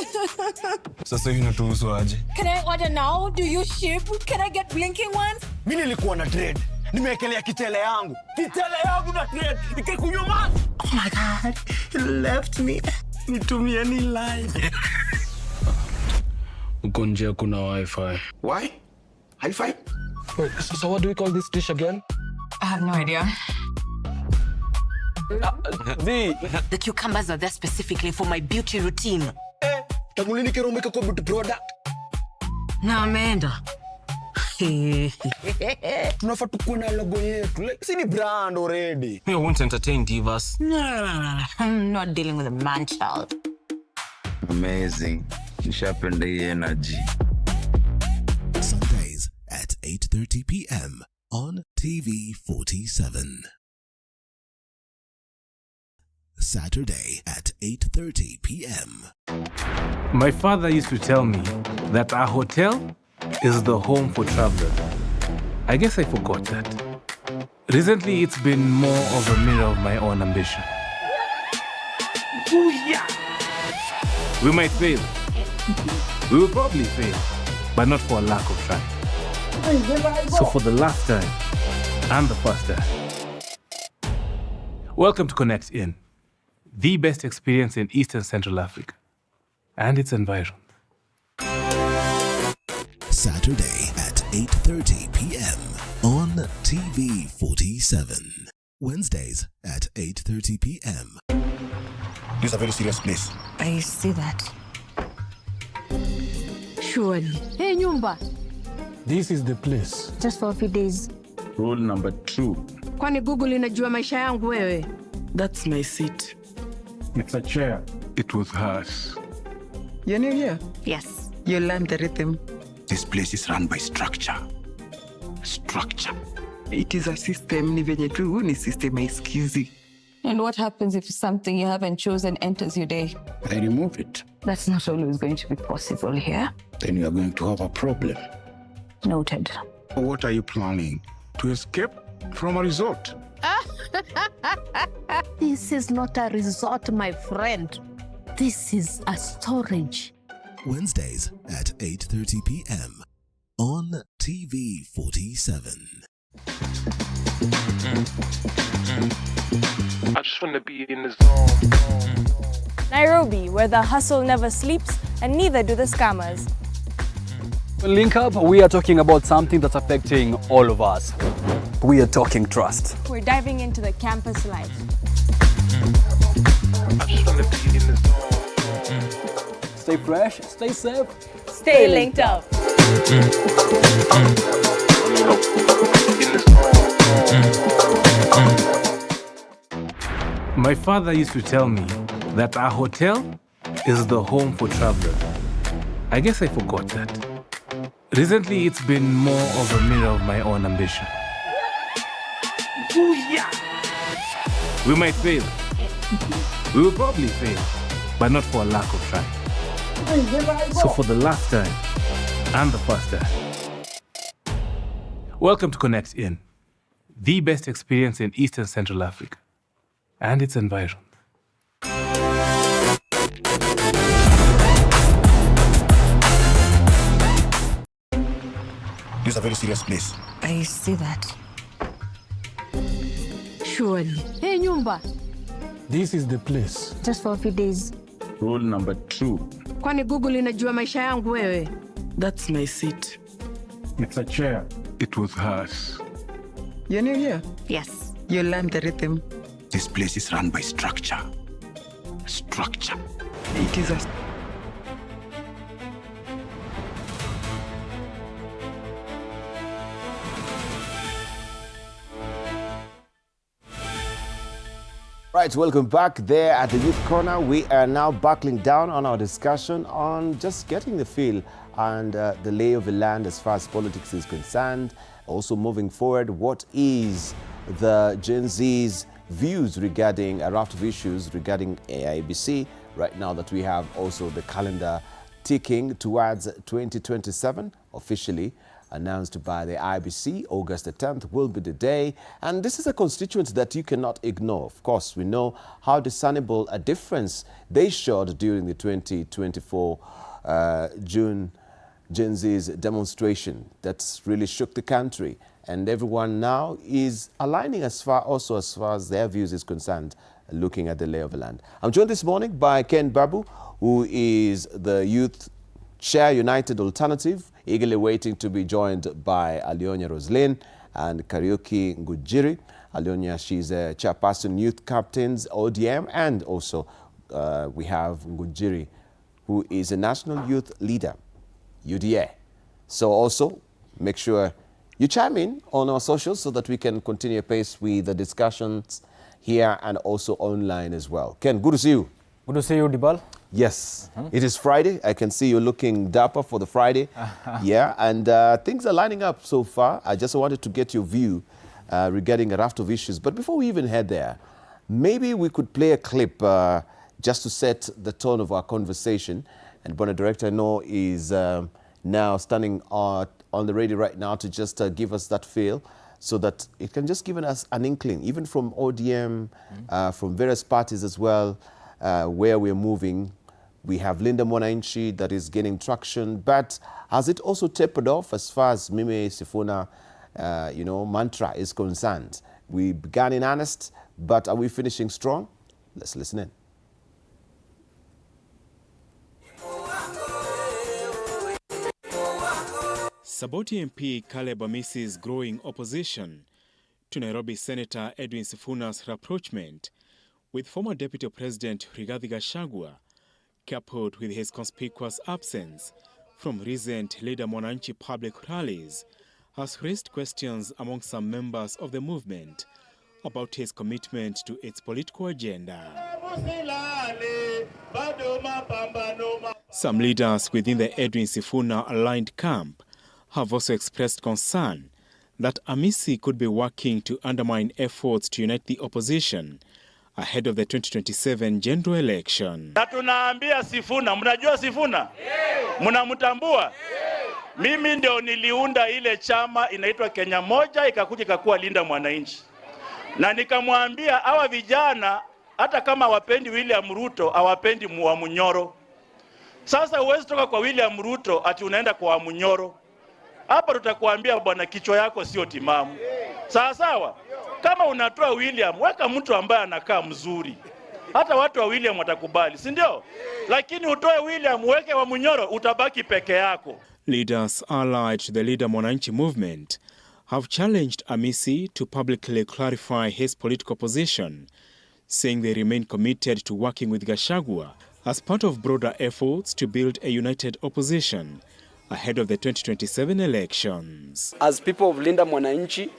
Sasa hivi natuhusu aje? Can I order now? Do you ship? Can I get blinking ones? Mimi nilikuwa na trade. Nimewekelea kitele yangu. Kitele yangu na trade. Ikikunyuma. Oh my God. He left me. Nitumie ni line. Uko nje kuna wifi. Why? High five? Wait, so what do we call this dish again? I have no idea. The cucumbers are there specifically for my beauty routine. Tamulini kero umeka kwa beauty product. Na ameenda. Tunafaa tukuwe na logo yetu. Like, si ni brand already. You won't entertain divas. No. I'm not dealing with a man child. Amazing. Nishapenda hii energy. Sundays at 8:30 p.m. on TV47. Saturday at 8:30 p.m. My father used to tell me that our hotel is the home for travelers. I guess I forgot that. Recently, it's been more of a mirror of my own ambition. Booyah! We might fail. We will probably fail, but not for a lack of trying. So for the last time, and the first time, welcome to Connect In, the best experience in Eastern Central Africa and its environs. Saturday at 8:30 p.m. on TV47. Wednesdays at 8:30 p.m. This is a very serious place. I see that. Surely. Hey, nyumba. This is the place. Just for a few days. Rule number 2. Kwani Google inajua maisha yangu wewe? That's my seat. It's a chair. It was hers. You're new here? Yes. You learned the rhythm. This place is run by structure. Structure. It is a system. Ni venye tu ni system haisikizi. And what happens if something you haven't chosen enters your day? I remove it. That's not always going to be possible here. Then you are going to have a problem. Noted. What are you planning? To escape from a resort? This is not a resort, my friend. This is a storage. Wednesdays at 8:30 p.m. on TV47. I just want to be in the zone. Nairobi, where the hustle never sleeps and neither do the scammers. Link Up, we are talking about something that's affecting all of us. We are talking trust. We're diving into the campus life. I just want to be in the zone. Stay fresh, stay safe, Stay linked up. My father used to tell me that our hotel is the home for travelers. I guess I forgot that. Recently, it's been more of a mirror of my own ambition. Booyah! We might fail. We will probably fail, but not for a lack of trying. So for the last time, and the first time, welcome to Connect In, the best experience in Eastern Central Africa and its environs. This is a very serious place. I see that. Surely. Hey, nyumba. This is the place. Just for a few days. Rule number 2. Kwani Google inajua maisha yangu wewe? That's my seat. It's a chair. It was hers. You're new here? Yes. You learned the rhythm. This place is run by structure. Structure. It is a... Right, welcome back there at the Youth Corner. We are now buckling down on our discussion on just getting the feel and the lay of the land as far as politics is concerned. Also moving forward, what is the Gen Z's views regarding a raft of issues regarding AIBC right now that we have also the calendar ticking towards 2027 officially. announced by the IBC. August the 10th will be the day. And this is a constituency that you cannot ignore. Of course, we know how discernible a difference they showed during the 2024 Gen Z's demonstration that's really shook the country. And everyone now is aligning as far as their views is concerned, looking at the lay of the land. I'm joined this morning by Ken Babu, who is the Youth Chair United Alternative, eagerly waiting to be joined by Alionya Roslyn and Kariuki Ngujiri. Alionya, she's a chairperson, Youth Captains, ODM, and also we have Ngujiri, who is a National Youth Leader, UDA. So also make sure you chime in on our socials so that we can continue pace with the discussions here and also online as well. Ken, good to see you. Good to see you, Dibal. Yes, it is Friday. I can see you looking dapper for the Friday. Yeah, and things are lining up so far. I just wanted to get your view regarding a raft of issues. But before we even head there, maybe we could play a clip just to set the tone of our conversation. And Bonnet Director, I know, is now standing on the radio right now to just give us that feel, so that it can just give us an inkling, even from ODM, from various parties as well, where we're moving. We have Linda Mwananchi that is gaining traction, but has it also tapered off as far as Mimi Sifuna, mantra is concerned? We began in earnest, but are we finishing strong? Let's listen in. Saboti MP Caleb Amisi's growing opposition to Nairobi Senator Edwin Sifuna's rapprochement with former Deputy President Rigathi Gachagua, coupled with his conspicuous absence from recent Leader Mwananchi public rallies, has raised questions among some members of the movement about his commitment to its political agenda. Some leaders within the Edwin Sifuna-aligned camp have also expressed concern that Amisi could be working to undermine efforts to unite the opposition ahead of the 2027 general election. Na tunaambia Sifuna, mnajua Sifuna? Mnamtambua? Mimi ndio niliunda ile chama inaitwa Kenya Moja, ikakuja ikakuwa Linda Mwananchi. Na nikamwambia hawa vijana hata kama hawapendi William Ruto, hawapendi Munyoro. Sasa huwezi toka kwa William Ruto ati unaenda kwa Munyoro. Hapa tutakuambia bwana, kichwa yako sio timamu. Sawa sawa? Kama unatoa William, weka mtu ambaye anakaa mzuri. Hata watu wa William watakubali, si ndio? Lakini utoe William, weke wa Munyoro, utabaki peke yako. Leaders allied to the Leader Mwananchi movement have challenged Amisi to publicly clarify his political position, saying they remain committed to working with Gachagua as part of broader efforts to build a united opposition ahead of the 2027 elections. As people of Linda Mwananchi,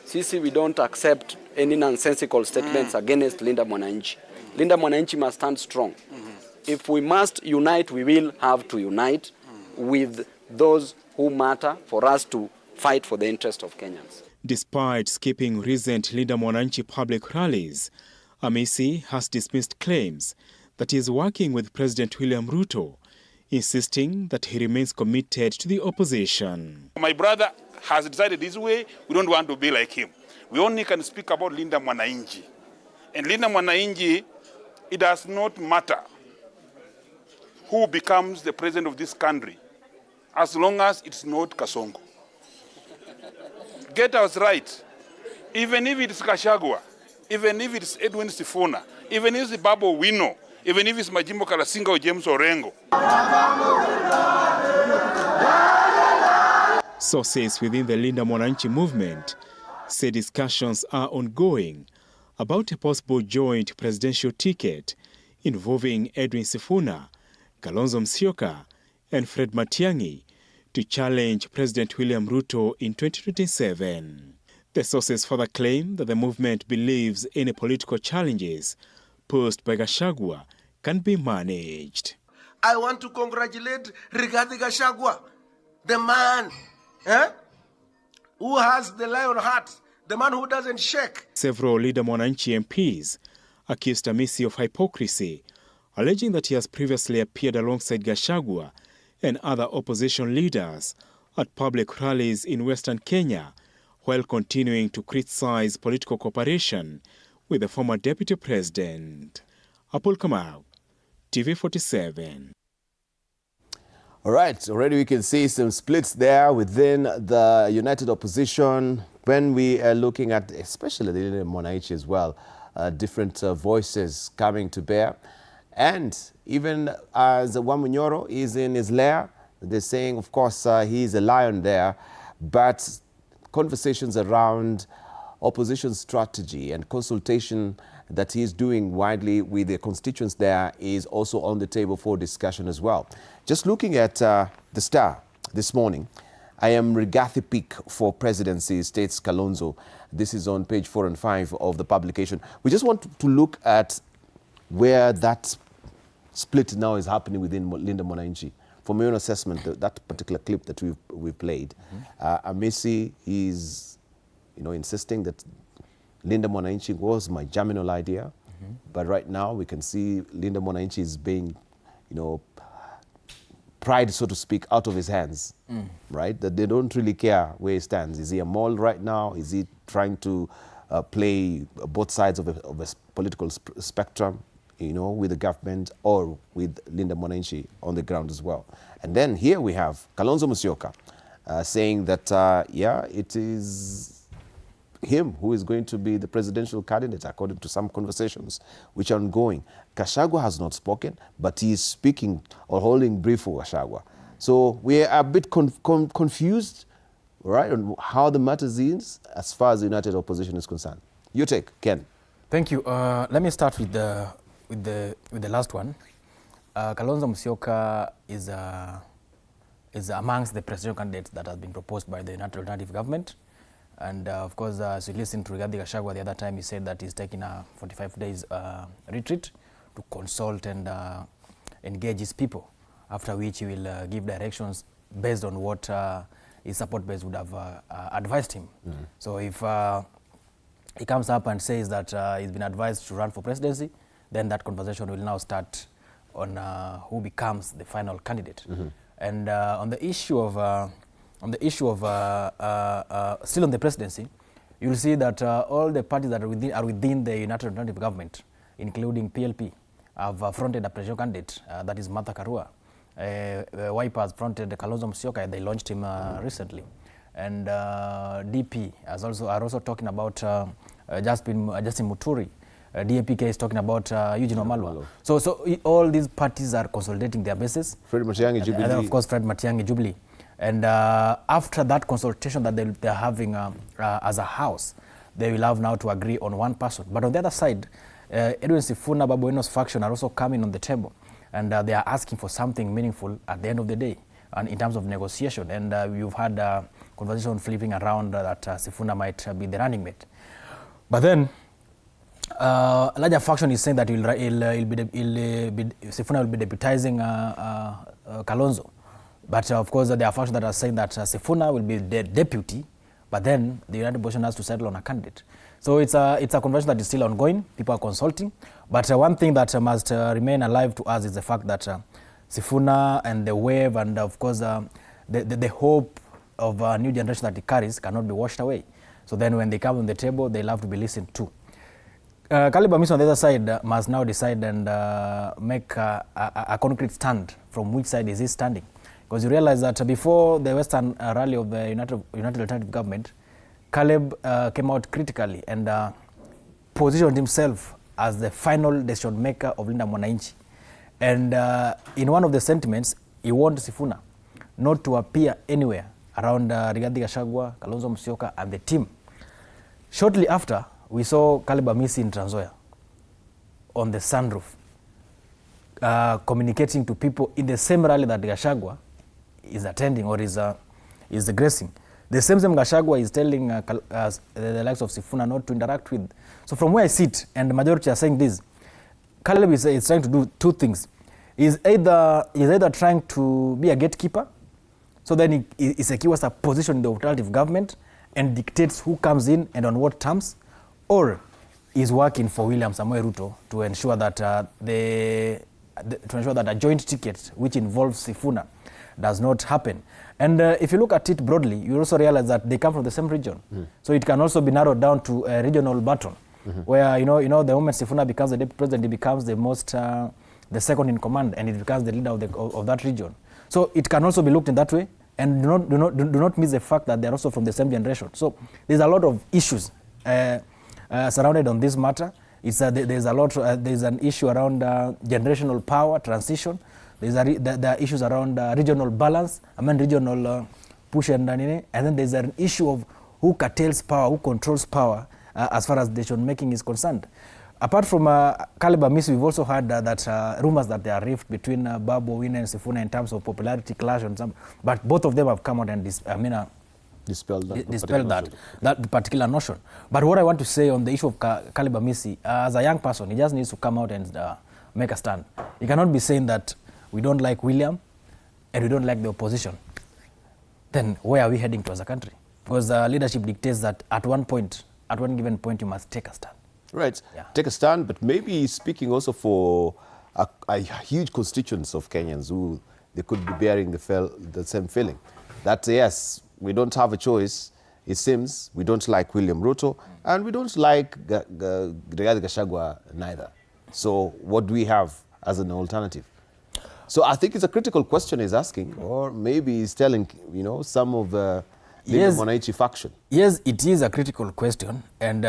sisi, we don't accept any nonsensical statements against Linda Mwananchi. Linda Mwananchi must stand strong. If we must unite, we will have to unite with those who matter for us to fight for the interest of Kenyans. Despite skipping recent Linda Mwananchi public rallies, Amisi has dismissed claims that he is working with President William Ruto, insisting that he remains committed to the opposition. My brother has decided this way. We don't want to be like him. We only can speak about Linda Mwananchi. And Linda Mwananchi, it does not matter who becomes the president of this country, as long as it's not Kasongo. Get us right. Even if it's Gachagua, even if it's Edwin Sifuna, even if it's Babu Wino, even if it's Majimbo Kalasinga or James Orengo. Sources within the Linda Mwananchi movement say discussions are ongoing about a possible joint presidential ticket involving Edwin Sifuna, Kalonzo Musyoka, and Fred Matiang'i to challenge President William Ruto in 2027. The sources further claim that the movement believes any political challenges posed by Gachagua can be managed. I want to congratulate Rigathi Gachagua, the man who has the lion heart, the man who doesn't shake. Several Leader Mwananchi MPs accused Amisi of hypocrisy, alleging that he has previously appeared alongside Gachagua and other opposition leaders at public rallies in Western Kenya while continuing to criticize political cooperation with the former deputy president. Apul Kamau, TV47. All right, already we can see some splits there within the united opposition when we are looking at, especially the Linda Mwananchi as well, different voices coming to bear. And even as Wamunyoro is in his lair, they're saying, of course, he's a lion there, but conversations around opposition strategy and consultation that he's doing widely with the constituents there is also on the table for discussion as well. Just looking at the Star this morning, I am Rigathi Peak for Presidency States Kalonzo. This is on page 4 and 5 of the publication. We just want to look at where that split now is happening within Linda Mwananchi. From your own assessment, that particular clip that we've played, Amisi is, insisting that Linda Mwananchi was my germinal idea, but right now we can see Linda Mwananchi is being, pried, so to speak, out of his hands, right? That they don't really care where he stands. Is he a mole right now? Is he trying to play both sides of a political spectrum, with the government or with Linda Mwananchi on the ground as well? And then here we have Kalonzo Musyoka saying that, it is him who is going to be the presidential candidate, according to some conversations which are ongoing. Gachagua has not spoken, but he is speaking or holding brief for Gachagua. So we are a bit confused, right, on how the matter is as far as the united opposition is concerned. Your take, Ken. Thank you. Let me start with the last one. Kalonzo Musyoka is amongst the presidential candidates that has been proposed by the United Alternative Government. And of course, as you listened to Rigathi Gachagua the other time, he said that he's taking a 45 days retreat to consult and engage his people, after which he will give directions based on what his support base would have advised him. So if he comes up and says that he's been advised to run for presidency, then that conversation will now start on who becomes the final candidate. And on the issue of still on the presidency, you will see that all the parties that are within the United Alternative Government, including PLP, have fronted a presidential candidate, that is Martha Karua. Wiper has fronted Kalonzo Musyoka, they launched him recently. And DP are also talking about Justin Muturi. DAPK is talking about Eugene Wamalwa. So all these parties are consolidating their bases. Fred Matiang'i Jubilee. And then of course Fred Matiang'i Jubilee. And after that consultation that they're having as a house, they will have now to agree on one person. But on the other side, Edwin Sifuna, Babu Eno's faction are also coming on the table, and they are asking for something meaningful at the end of the day, and in terms of negotiation. And you've had conversation flipping around that Sifuna might be the running mate. But then a larger faction is saying that Sifuna will be deputizing Kalonzo. But of course, there are factions that are saying that Sifuna will be the deputy, but then the United Opposition has to settle on a candidate. So it's a conversation that is still ongoing. People are consulting. But one thing that must remain alive to us is the fact that Sifuna and the wave and of course the hope of a new generation that it carries cannot be washed away. So then when they come on the table, they'll have to be listened to. Caleb Amisi on the other side must now decide and make a concrete stand from which side is he standing. Because you realize that before the Western rally of the United Alternative Government, Caleb came out critically and positioned himself as the final decision maker of Linda Mwananchi. And in one of the sentiments, he warned Sifuna not to appear anywhere around Rigathi Gachagua, Kalonzo Musyoka, and the team. Shortly after, we saw Caleb Amisi in Trans Nzoia on the sunroof, communicating to people in the same rally that Gachagua is attending or is gracing. The same Gachagua is telling the likes of Sifuna not to interact with. So from where I sit, and the majority are saying this, Caleb is trying to do two things. He's either trying to be a gatekeeper, so then he secures a position in the alternative government and dictates who comes in and on what terms, or is working for William Samoei Ruto to ensure that a joint ticket which involves Sifuna does not happen. And if you look at it broadly, you also realize that they come from the same region. So it can also be narrowed down to a regional battle, where, the moment Sifuna becomes the deputy president, he becomes the second in command, and it becomes the leader of that region. So it can also be looked in that way, and do not miss the fact that they're also from the same generation. So there's a lot of issues surrounded on this matter. There's an issue around generational power transition. There are issues around regional balance, regional push and then there's an issue of who curtails power, who controls power as far as decision making is concerned. Apart from Caliber Miss, we've also heard that rumors that there are rift between Babu Owino and Sifuna in terms of popularity clash and some, but both of them have come out and dispelled that particular notion. But what I want to say on the issue of Caliber Missy, as a young person, he just needs to come out and make a stand. He cannot be saying that we don't like William and we don't like the opposition. Then where are we heading to as a country? Because leadership dictates that at one given point, you must take a stand. Right, take a stand, but maybe speaking also for a huge constituents of Kenyans who they could be bearing the same feeling. That yes, we don't have a choice, it seems. We don't like William Ruto, and we don't like Rigathi Gachagua neither. So what do we have as an alternative? So I think it's a critical question he's asking, or maybe he's telling, some of the Mwananchi faction. Yes, it is a critical question, and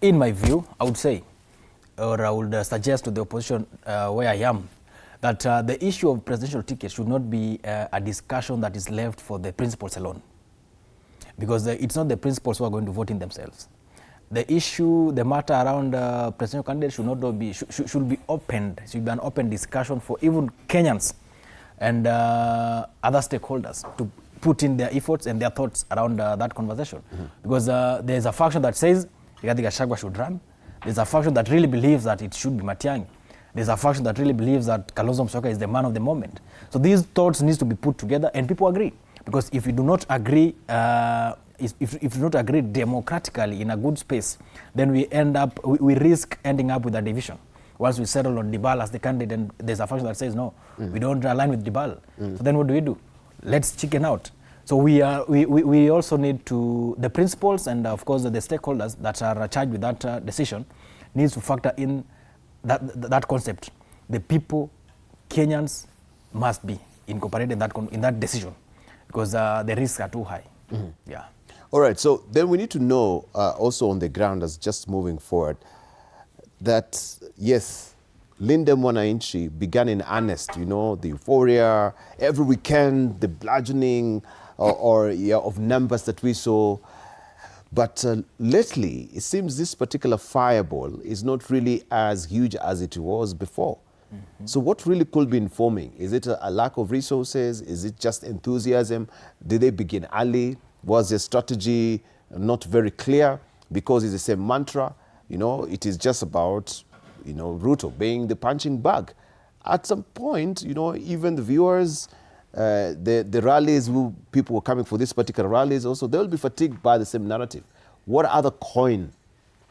in my view, I would say, or I would suggest to the opposition where I am, that the issue of presidential ticket should not be a discussion that is left for the principals alone. Because it's not the principals who are going to vote in themselves. The issue, the matter around presidential candidates should be opened. It should be an open discussion for even Kenyans and other stakeholders to put in their efforts and their thoughts around that conversation. Because there's a faction that says Rigathi Gachagua should run. There's a faction that really believes that it should be Matiang'i. There's a faction that really believes that Kalonzo Musyoka is the man of the moment. So these thoughts need to be put together, and people agree. Because if you do not agree, if you do not agree democratically in a good space, then we risk ending up with a division. Once we settle on Dibal as the candidate, and there's a faction that says no, we don't align with Dibal. So then what do? Let's chicken out. So we also need to, the principals and of course the stakeholders that are charged with that decision needs to factor in that concept. The people, Kenyans, must be incorporated in that decision because the risks are too high. Yeah. All right. So then we need to know also on the ground, as just moving forward, that yes, Linda Mwananchi began in earnest. The euphoria every weekend, the bludgeoning of numbers that we saw. But lately, it seems this particular fireball is not really as huge as it was before. So what really could be informing? Is it a lack of resources? Is it just enthusiasm? Did they begin early? Was their strategy not very clear? Because it's the same mantra, it is just about, Ruto being the punching bag. At some point, even the viewers, the rallies, people were coming for this particular rallies also, they'll be fatigued by the same narrative. What other coin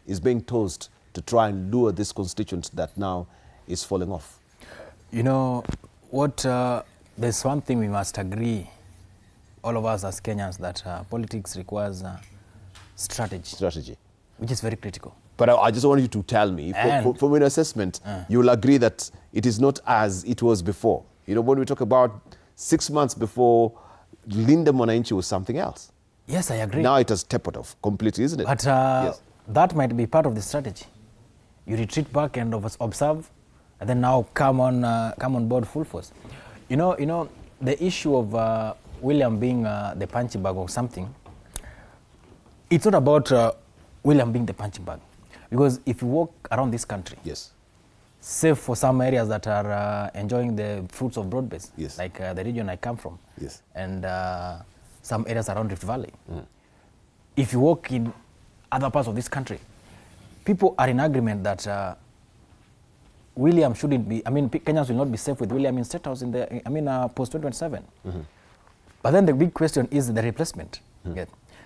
is being tossed to try and lure this constituent that now is falling off? There's one thing we must agree, all of us as Kenyans, that politics requires strategy. Which is very critical. But I just want you to tell me, from an assessment, you'll agree that it is not as it was before. When we talk about 6 months before, Linda Mwananchi was something else. Yes, I agree. Now it has tapered off completely, isn't it? But yes. That might be part of the strategy. You retreat back and observe, and then now come on board full force. The issue of William being the punching bag or something, it's not about William being the punching bag. Because if you walk around this country, yes, save for some areas that are enjoying the fruits of broad-based, yes, like the region I come from, yes, and some areas around Rift Valley. If you walk in other parts of this country, people are in agreement that William shouldn't be, Kenyans will not be safe with William in State House post-2027. But then the big question is the replacement.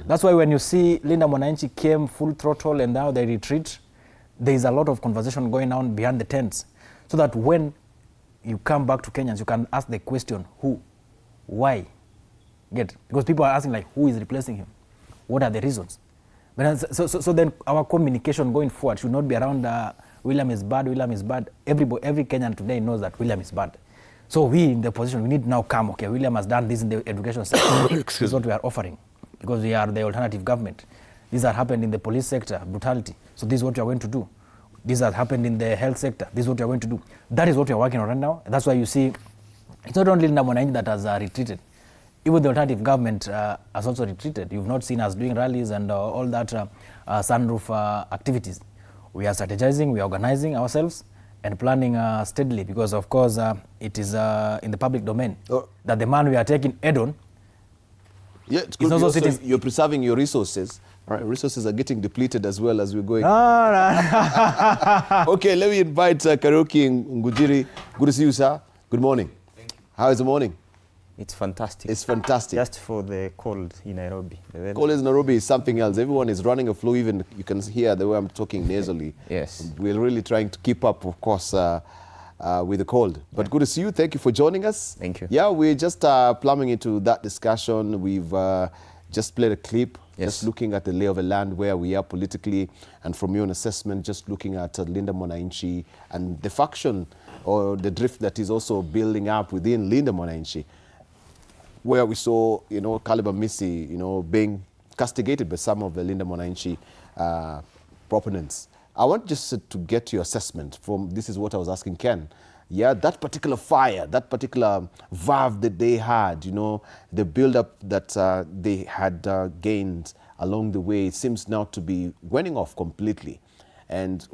That's why when you see Linda Mwananchi came full throttle and now they retreat, there is a lot of conversation going on behind the tents. So that when you come back to Kenyans, you can ask the question, who Why? Because people are asking, like, who is replacing him? What are the reasons? But so then our communication going forward should not be around William is bad, William is bad. Every Kenyan today knows that William is bad. So we in the position, we need to now come, okay, William has done this in the education sector. This is what we are offering, because we are the alternative government. These have happened in the police sector, brutality. So this is what we are going to do. This has happened in the health sector. This is what we are going to do. That is what we are working on right now. That's why you see, it's not only Linda Mwananchi that has retreated. Even the alternative government has also retreated. You've not seen us doing rallies and all that sunroof activities. We are strategizing, we are organizing ourselves and planning steadily, because of course it is in the public domain that the man we are taking head on. Yeah, it's good. You're preserving your resources. Right, resources are getting depleted as well as we're going. Okay, let me invite Karaoke Ngujiri. Good to see you, sir. Good morning. Thank you. How is the morning? It's fantastic. It's fantastic. Just for the cold in Nairobi. Cold in Nairobi is something else. Everyone is running a flu. Even you can hear the way I'm talking nasally. Yes. We're really trying to keep up, of course, with the cold. But good to see you. Thank you for joining us. Thank you. Yeah, we're just plumbing into that discussion. We've just played a clip, just looking at the lay of the land, where we are politically, and from your assessment, just looking at Linda Mwananchi and the faction or the drift that is also building up within Linda Mwananchi, where we saw, Caliber Missy, being castigated by some of the Linda Mwananchi proponents. I want just to get your assessment from, this is what I was asking Ken. Yeah, that particular fire, that particular verve that they had, the build-up that they had gained along the way seems now to be wearing off completely. And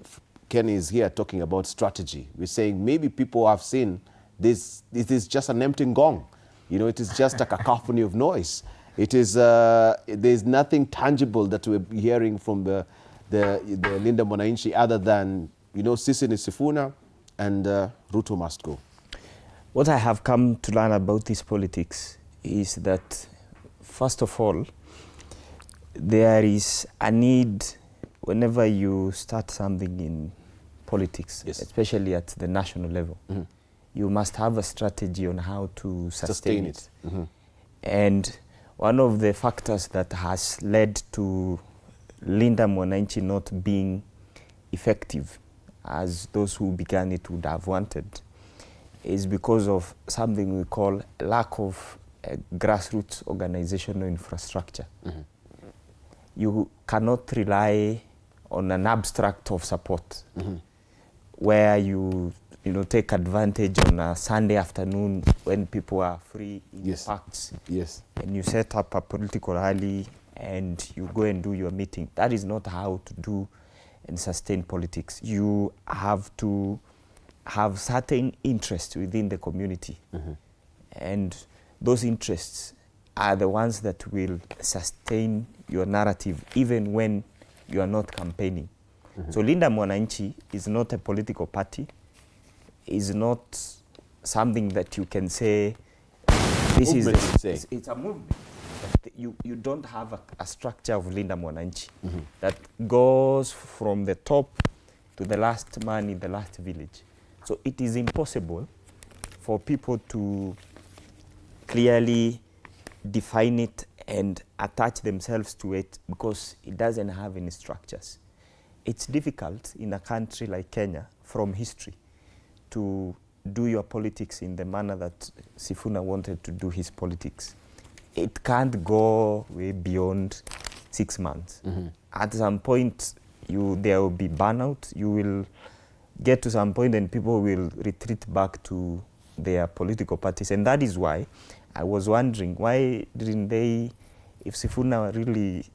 Ken is here talking about strategy. We're saying maybe people have seen this is just an empty gong. It is just a cacophony of noise. It is, there's nothing tangible that we're hearing from the Linda Mwananchi other than, Sisi ni Sifuna and Ruto must go. What I have come to learn about this politics is that, first of all, there is a need whenever you start something in politics, especially at the national level, you must have a strategy on how to sustain it. And one of the factors that has led to Linda Mwananchi not being effective as those who began it would have wanted is because of something we call lack of grassroots organizational infrastructure. You cannot rely on an abstract of support where you take advantage on a Sunday afternoon when people are free in the parks. And you set up a political rally and you go and do your meeting. That is not how to do and sustain politics. You have to have certain interests within the community. And those interests are the ones that will sustain your narrative even when you are not campaigning. So Linda Mwananchi is not a political party, is not something that you can say, this is it's a movement. You don't have a structure of Linda Mwananchi that goes from the top to the last man in the last village. So it is impossible for people to clearly define it and attach themselves to it because it doesn't have any structures. It's difficult in a country like Kenya from history to do your politics in the manner that Sifuna wanted to do his politics. It can't go way beyond 6 months. At some point, there will be burnout. You will get to some point and people will retreat back to their political parties. And that is why I was wondering, why didn't they, if Sifuna really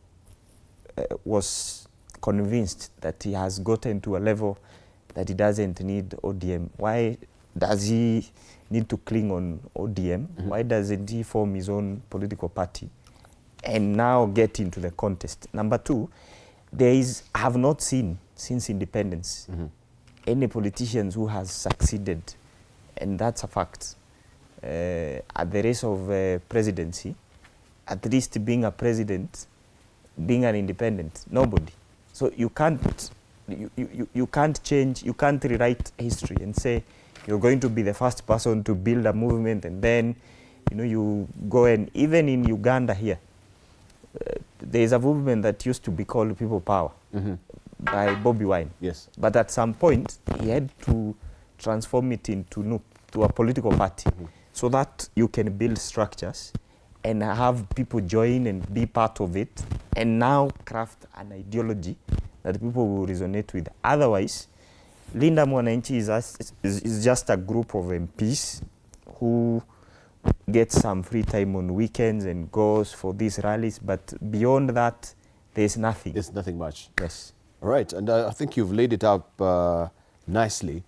was convinced that he has gotten to a level that he doesn't need ODM, why does he need to cling on ODM? Why doesn't he form his own political party and now get into the contest? Number two, I have not seen since independence any politicians who has succeeded, and that's a fact, at the race of presidency, at least being a president, being an independent, nobody. So you can't change, you can't rewrite history and say you're going to be the first person to build a movement and then You know, you go and even in Uganda here, there is a movement that used to be called People Power by Bobby Wine. Yes. But at some point, he had to transform it into to a political party so that you can build structures and have people join and be part of it and now craft an ideology that people will resonate with. Otherwise, Linda Mwananchi is just a group of MPs who get some free time on weekends and goes for these rallies, but beyond that, there's nothing. There's nothing much. Yes. All right, and I think you've laid it up nicely,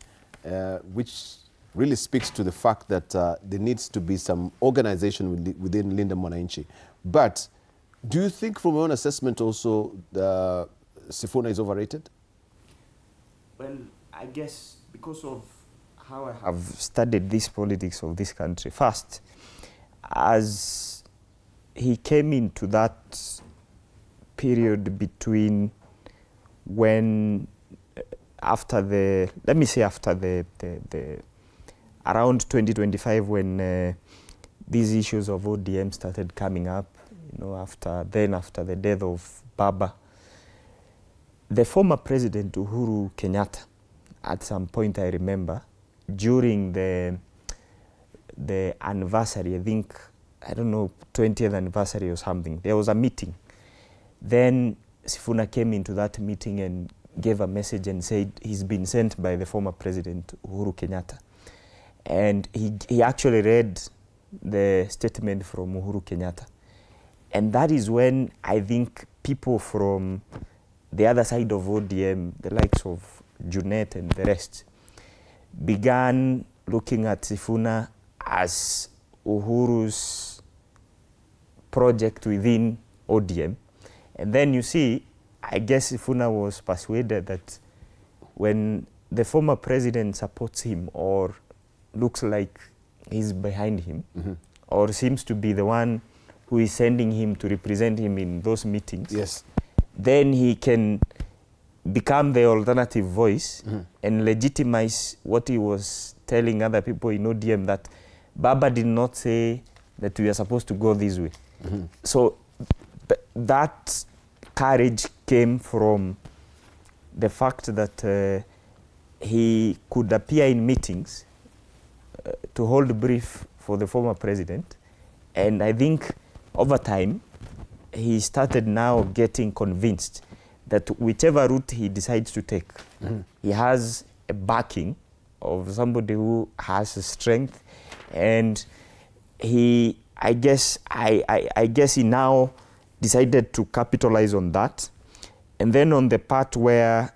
which really speaks to the fact that there needs to be some organization within Linda Mwananchi. But do you think from your own assessment also Sifuna is overrated? Well, I guess because of how I have studied this politics of this country. First, as he came into that period between when, after the, let me say after the around 2025 when these issues of ODM started coming up, you know, after the death of BAMBA, the former president Uhuru Kenyatta, at some point I remember, during the anniversary, I think, I don't know, 20th anniversary or something, there was a meeting. Then Sifuna came into that meeting and gave a message and said he's been sent by the former president Uhuru Kenyatta. And he actually read the statement from Uhuru Kenyatta. And that is when I think people from the other side of ODM, the likes of GOtv and the rest, began looking at Sifuna as Uhuru's project within ODM. And then you see, I guess Sifuna was persuaded that when the former president supports him or looks like he's behind him, or seems to be the one who is sending him to represent him in those meetings, yes, then he can become the alternative voice and legitimize what he was telling other people in ODM, that BAMBA did not say that we are supposed to go this way. So that courage came from the fact that he could appear in meetings to hold a brief for the former president. And I think over time, he started now getting convinced that whichever route he decides to take, he has a backing of somebody who has a strength. And I guess he now decided to capitalize on that. And then on the part where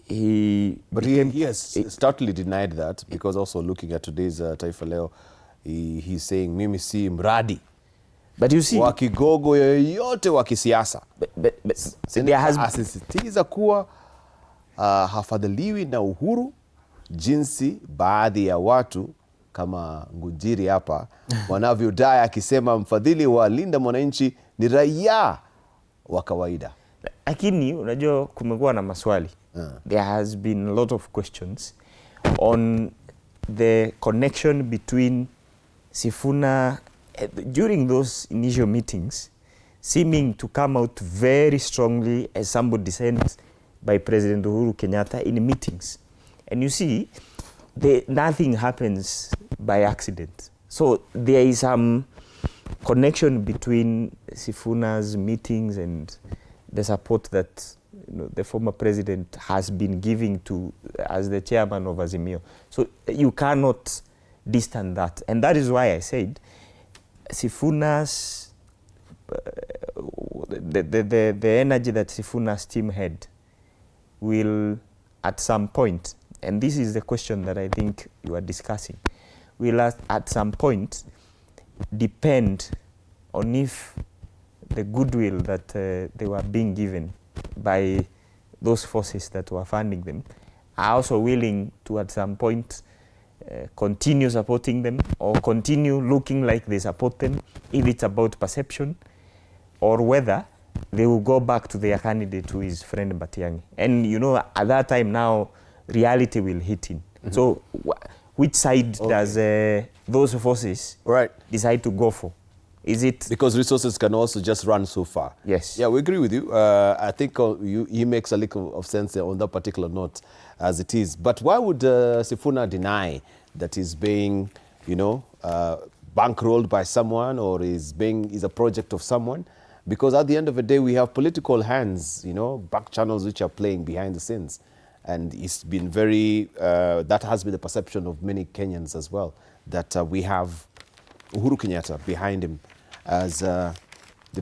he has stoutly denied that, because also looking at today's Taifa Leo, he's saying mimi si mradi. But you see, wakigogo yoyote wa kisiasa. Asisitiza kuwa hafadhiliwi na Uhuru jinsi baadhi ya watu kama Ngunjiri hapa wanavyodai, akisema mfadhili wa Linda Mwananchi ni raia wa kawaida. Lakini unajua kumekuwa na maswali. There has been a lot of questions on the connection between Sifuna during those initial meetings, seeming to come out very strongly as somebody sent by President Uhuru Kenyatta in meetings. And you see, nothing happens by accident. So there is some connection between Sifuna's meetings and the support that the former president has been giving to as the chairman of Azimio. So you cannot distance that. And that is why I said Sifuna's, the energy that Sifuna's team had will at some point, and this is the question that I think you are discussing, will at some point depend on if the goodwill that they were being given by those forces that were funding them are also willing to at some point continue supporting them or continue looking like they support them, if it's about perception, or whether they will go back to their candidate who is Friend Matiang'i. And you know, at that time now, reality will hit in. So which side does those forces decide to go for? Is it because resources can also just run so far? Yes. Yeah, we agree with you. I think he makes a little of sense on that particular note as it is. But why would Sifuna deny that he's being, bankrolled by someone or is a project of someone? Because at the end of the day, we have political hands, back channels which are playing behind the scenes. And it's been that has been the perception of many Kenyans as well, that we have Uhuru Kenyatta behind him as the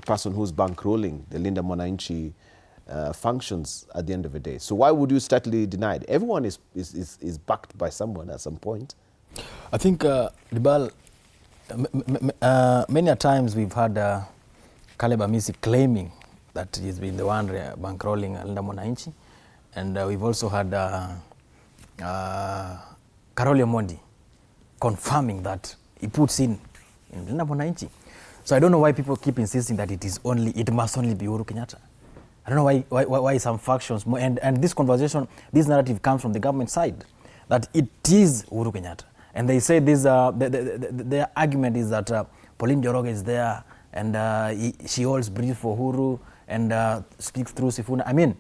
person who's bankrolling the Linda Mwananchi functions at the end of the day. So why would you startly deny it? Everyone is backed by someone at some point. I think, Dibal, many a times we've had Caleb Amisi claiming that he's been the one bankrolling Linda Mwananchi. And we've also had Karoli Omondi confirming that he puts in Linda Mwananchi. So I don't know why people keep insisting that it must only be Uhuru Kenyatta. I don't know why some factions, and this conversation, this narrative comes from the government side, that it is Uhuru Kenyatta. And they say their argument is that Pauline Njoroge is there and she holds brief for Uhuru and speaks through Sifuna. I mean,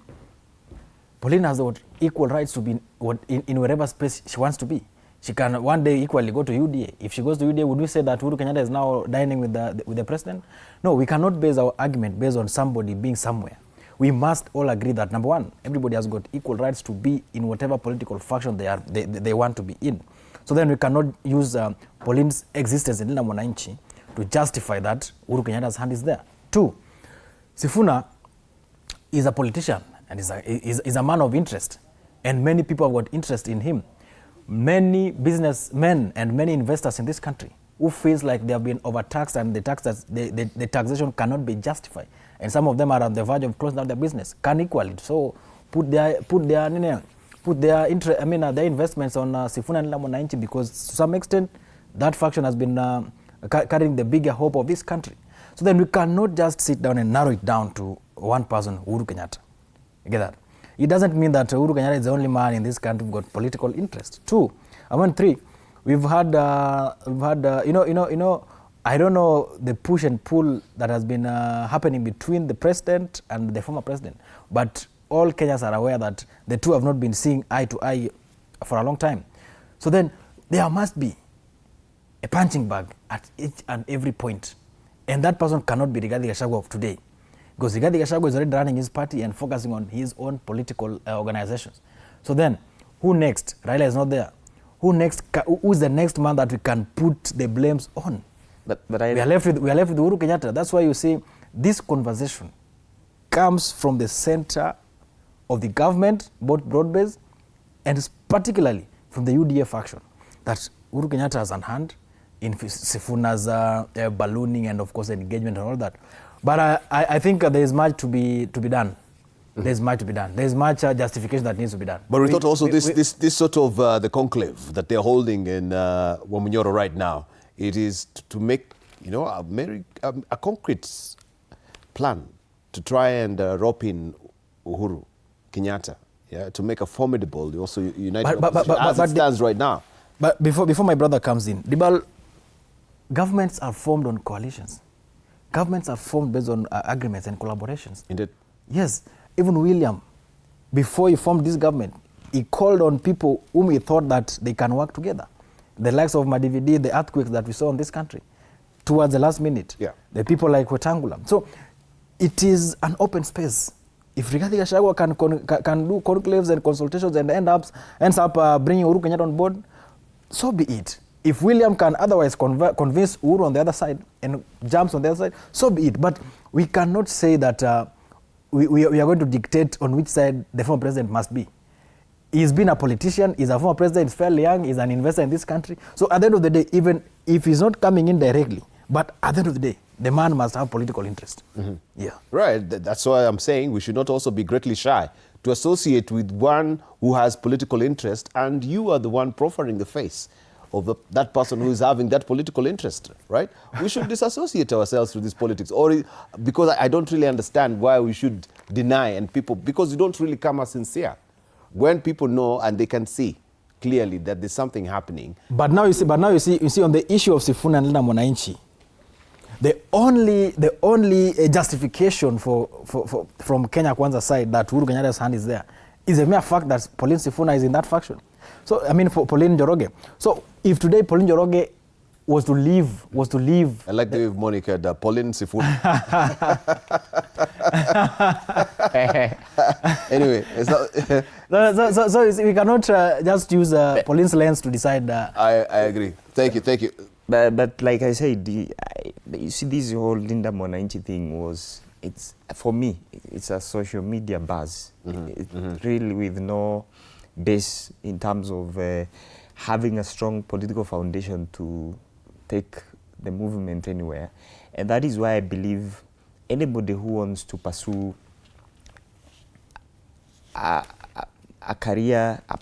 Pauline has equal rights to be in wherever space she wants to be. She can one day equally go to UDA. If she goes to UDA, would we say that Uhuru Kenyatta is now dining with the president? No, we cannot base our argument based on somebody being somewhere. We must all agree that, number one, everybody has got equal rights to be in whatever political faction they want to be in. So then we cannot use Pauline's existence in Linda Mwananchi to justify that Uhuru Kenyatta's hand is there. Two, Sifuna is a politician and is a man of interest, and many people have got interest in him. Many businessmen and many investors in this country who feels like they have been overtaxed and the taxation cannot be justified, and some of them are on the verge of closing down their business, can equally so put their investments on Sifuna and Linda Mwananchi, because to some extent that faction has been carrying the bigger hope of this country. So then we cannot just sit down and narrow it down to one person, Uhuru Kenyatta. You get that? It doesn't mean that Uhuru Kenyatta is the only man in this country who got political interest. Two, three, we've had I don't know the push and pull that has been happening between the president and the former president, but all Kenyans are aware that the two have not been seeing eye to eye for a long time. So then there must be a punching bag at each and every point, and that person cannot be Rigathi Gachagua of today. Because Rigathi Gachagua is already running his party and focusing on his own political organizations. So then, who next? Raila is not there. Who next? Who's the next man that we can put the blames on? But we are left with Uhuru Kenyatta. That's why you see this conversation comes from the center of the government, both broad-based, and particularly from the UDA faction. That Uhuru Kenyatta has on hand in Sifuna's ballooning and of course engagement and all that. But I think there is much to be done. There's much to be done. There's much justification that needs to be done. But we thought also this sort of the conclave that they're holding in Wamunyoro right now, it is to make a concrete plan to try and rope in Uhuru Kenyatta, to make a formidable, also united as it stands right now. But before my brother comes in, Dibal, governments are formed on coalitions. Governments are formed based on agreements and collaborations. Indeed. Yes. Even William, before he formed this government, he called on people whom he thought that they can work together. The likes of Madividi, the earthquakes that we saw in this country, towards the last minute. Yeah. The people like Wetangula. So it is an open space. If Rigathi Gachagua can do conclaves and consultations and ends up bringing Uhuru Kenyatta on board, so be it. If William can otherwise convince Uhuru on the other side and jumps on the other side, so be it. But we cannot say that we are going to dictate on which side the former president must be. He's been a politician, he's a former president, he's fairly young, he's an investor in this country. So at the end of the day, even if he's not coming in directly, but at the end of the day, the man must have political interest. Mm-hmm. Yeah. Right. That's why I'm saying we should not also be greatly shy to associate with one who has political interest, and you are the one proffering the face of that person who is having that political interest, right? We should disassociate ourselves with this politics, or because I don't really understand why we should deny and people, because you don't really come as sincere. When people know and they can see clearly that there's something happening. But now you see on the issue of Sifuna and Linda Mwananchi, the only justification from Kenya Kwanza side that Uhuru Kenyatta's hand is there is the mere fact that Pauline Sifuna is in that faction. So I mean, for Pauline Njoroge. So if today Pauline Njoroge was to leave. I like the way Monica, the Pauline Sifuna. Anyway, it's not so we cannot just use Pauline's lens to decide. I agree. Thank you. But like I said, you see, this whole Linda Mwananchi thing it's for me, it's a social media buzz. Really with no base in terms of having a strong political foundation to take the movement anywhere. And that is why I believe anybody who wants to pursue a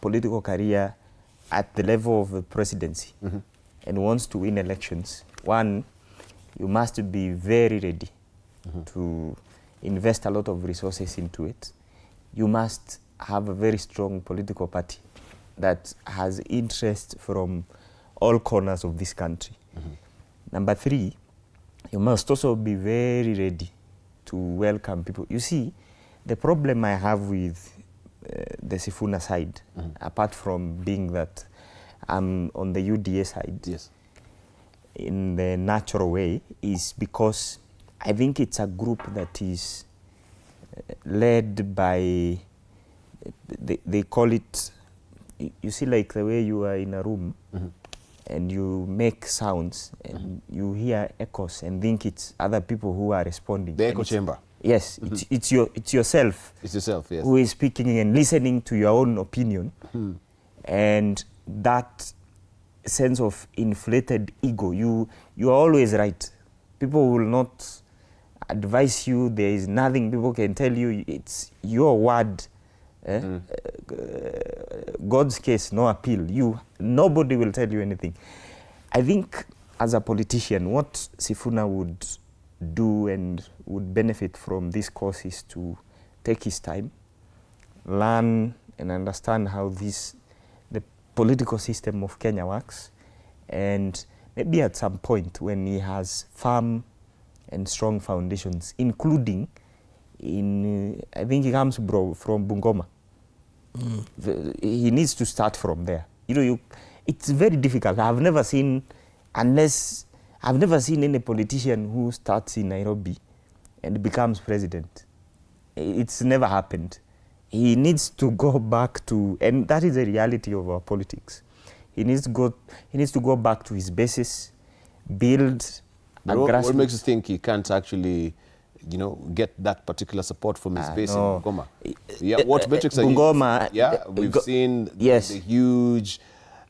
political career at the level of the presidency and wants to win elections, one, you must be very ready to invest a lot of resources into it. You must have a very strong political party that has interest from all corners of this country. Number three, you must also be very ready to welcome people. You see, the problem I have with the Sifuna side, apart from being that I'm on the UDA side, in the natural way, is because I think it's a group that is led by, they call it, you see, like the way you are in a room and you make sounds and you hear echoes and think it's other people who are responding. The echo chamber. Yes, it's yourself. It's yourself, yes. Who is speaking and listening to your own opinion. And that sense of inflated ego, you are always right. People will not advise you. There is nothing people can tell you. It's your word. God's case, no appeal. Nobody will tell you anything. I think as a politician, what Sifuna would do and would benefit from this course is to take his time, learn and understand how the political system of Kenya works, and maybe at some point when he has firm and strong foundations, including I think he comes from Bungoma. He needs to start from there. It's very difficult. I've never seen any politician who starts in Nairobi and becomes president. It's never happened. He needs to go back to, and that is the reality of our politics. He needs to go back to his basis, build a grassroots. What makes you think he can't actually, get that particular support from his base in Bungoma? Yeah, what metrics are Bungoma? We've seen the huge,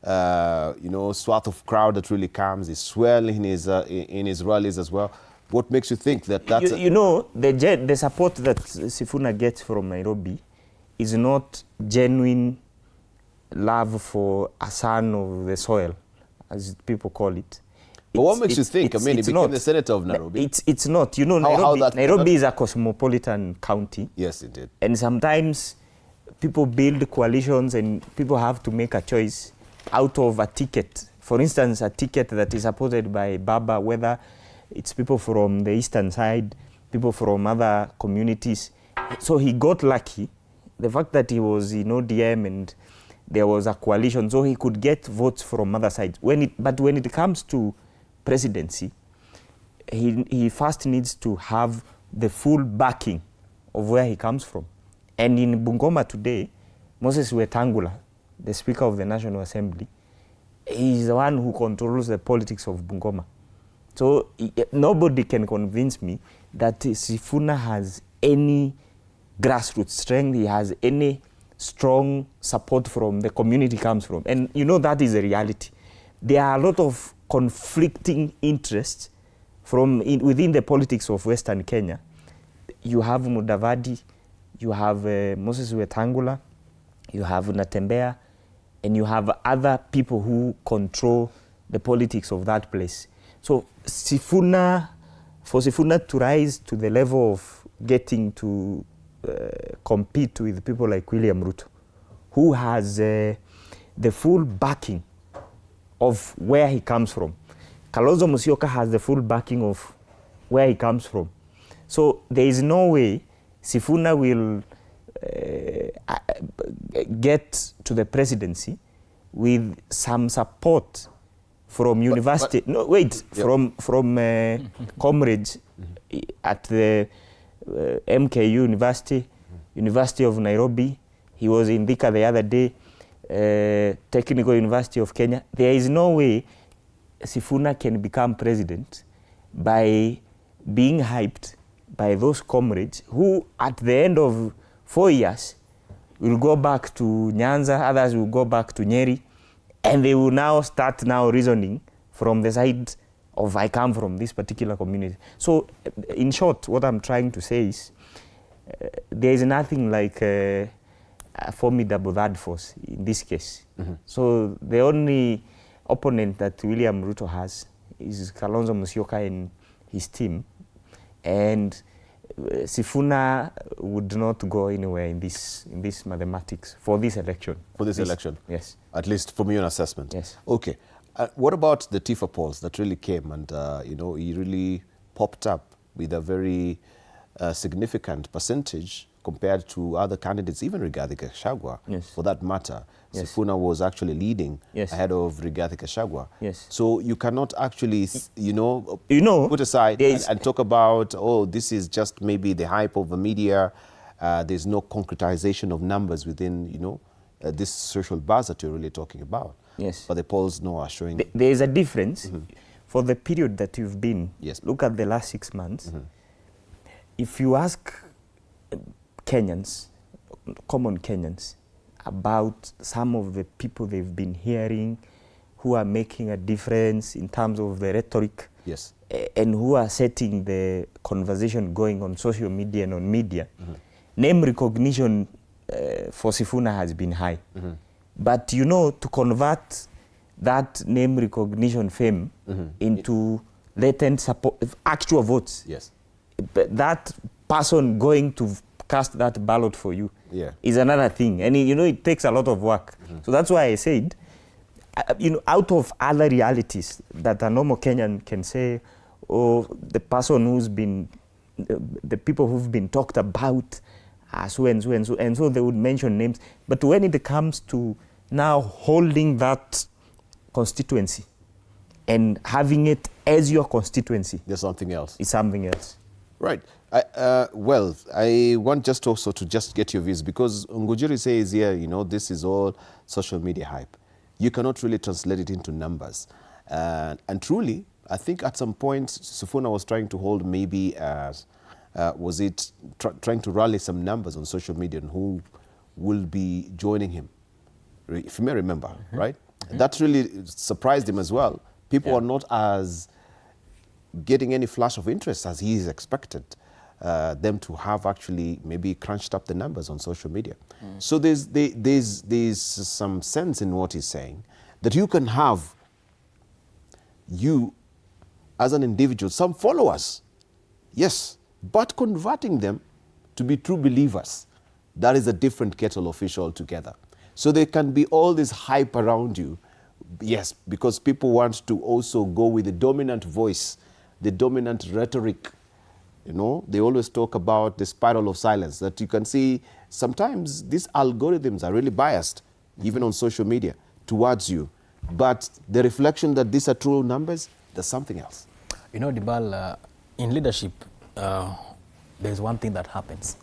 swath of crowd that really comes. He's swelling in his rallies as well. What makes you think that that's... the support that Sifuna gets from Nairobi is not genuine love for a son of the soil, as people call it. But what makes you think? He became the senator of Nairobi. It's not. Nairobi is a cosmopolitan county. Yes, it did. And sometimes people build coalitions and people have to make a choice out of a ticket. For instance, a ticket that is supported by BAMBA, whether it's people from the eastern side, people from other communities. So he got lucky. The fact that he was in ODM and there was a coalition, so he could get votes from other sides. But when it comes to presidency, he first needs to have the full backing of where he comes from. And in Bungoma today, Moses Wetangula, the Speaker of the National Assembly, is the one who controls the politics of Bungoma. So nobody can convince me that Sifuna has any grassroots strength, he has any strong support from the community he comes from. And that is a reality. There are a lot of conflicting interests within the politics of Western Kenya. You have Mudavadi, you have Moses Wetangula, you have Natembea, and you have other people who control the politics of that place. So for Sifuna to rise to the level of getting to compete with people like William Ruto, who has the full backing of where he comes from. Kalonzo Musyoka has the full backing of where he comes from. So there is no way Sifuna will get to the presidency with some support from university. From comrades at the MKU University, University of Nairobi. He was in Thika the other day, Technical University of Kenya. There is no way Sifuna can become president by being hyped by those comrades who at the end of 4 years will go back to Nyanza, others will go back to Nyeri, and they will now start reasoning from the side of I come from this particular community. So in short, what I'm trying to say is there is nothing like a formidable third force in this case. So the only opponent that William Ruto has is Kalonzo Musyoka and his team, and Sifuna would not go anywhere in this mathematics for this election. For this election? Yes. At least from your assessment? Yes. Okay. What about the TIFA polls that really came and, he really popped up with a very significant percentage compared to other candidates, even Rigathi Gachagua, for that matter. Yes. Sifuna was actually leading ahead of Rigathi Gachagua. Yes. So you cannot actually, put aside and talk about, this is just maybe the hype of the media. There's no concretization of numbers within, this social buzz that you're really talking about. Yes. But the polls are showing. There is a difference for the period that you've been. Yes. Look at the last 6 months. If you ask Kenyans, common Kenyans, about some of the people they've been hearing who are making a difference in terms of the rhetoric, and who are setting the conversation going on social media and on media, name recognition for Sifuna has been high. But to convert that name recognition fame into latent support, actual votes, that person going to cast that ballot for you is another thing. And it takes a lot of work. So that's why I said, out of other realities that a normal Kenyan can say, the person who's been, the people who've been talked about, so and so and so, and so they would mention names. But when it comes to now holding that constituency and having it as your constituency, there's something else. It's something else. Right. I want just also to just get your views, because Ngujiri says here, this is all social media hype. You cannot really translate it into numbers. And truly, I think at some point, Sifuna was trying to hold maybe trying to rally some numbers on social media and who will be joining him, if you may remember, right? That really surprised him as well. People are not as getting any flash of interest as he is expected them to have actually maybe crunched up the numbers on social media. So there's some sense in what he's saying, that you can have, you as an individual, some followers, yes, but converting them to be true believers, that is a different kettle of fish altogether. So there can be all this hype around you, yes, because people want to also go with the dominant voice, the dominant rhetoric. They always talk about the spiral of silence, that you can see sometimes these algorithms are really biased, even on social media, towards you. But the reflection that these are true numbers, there's something else. Dibal, in leadership, there's one thing that happens.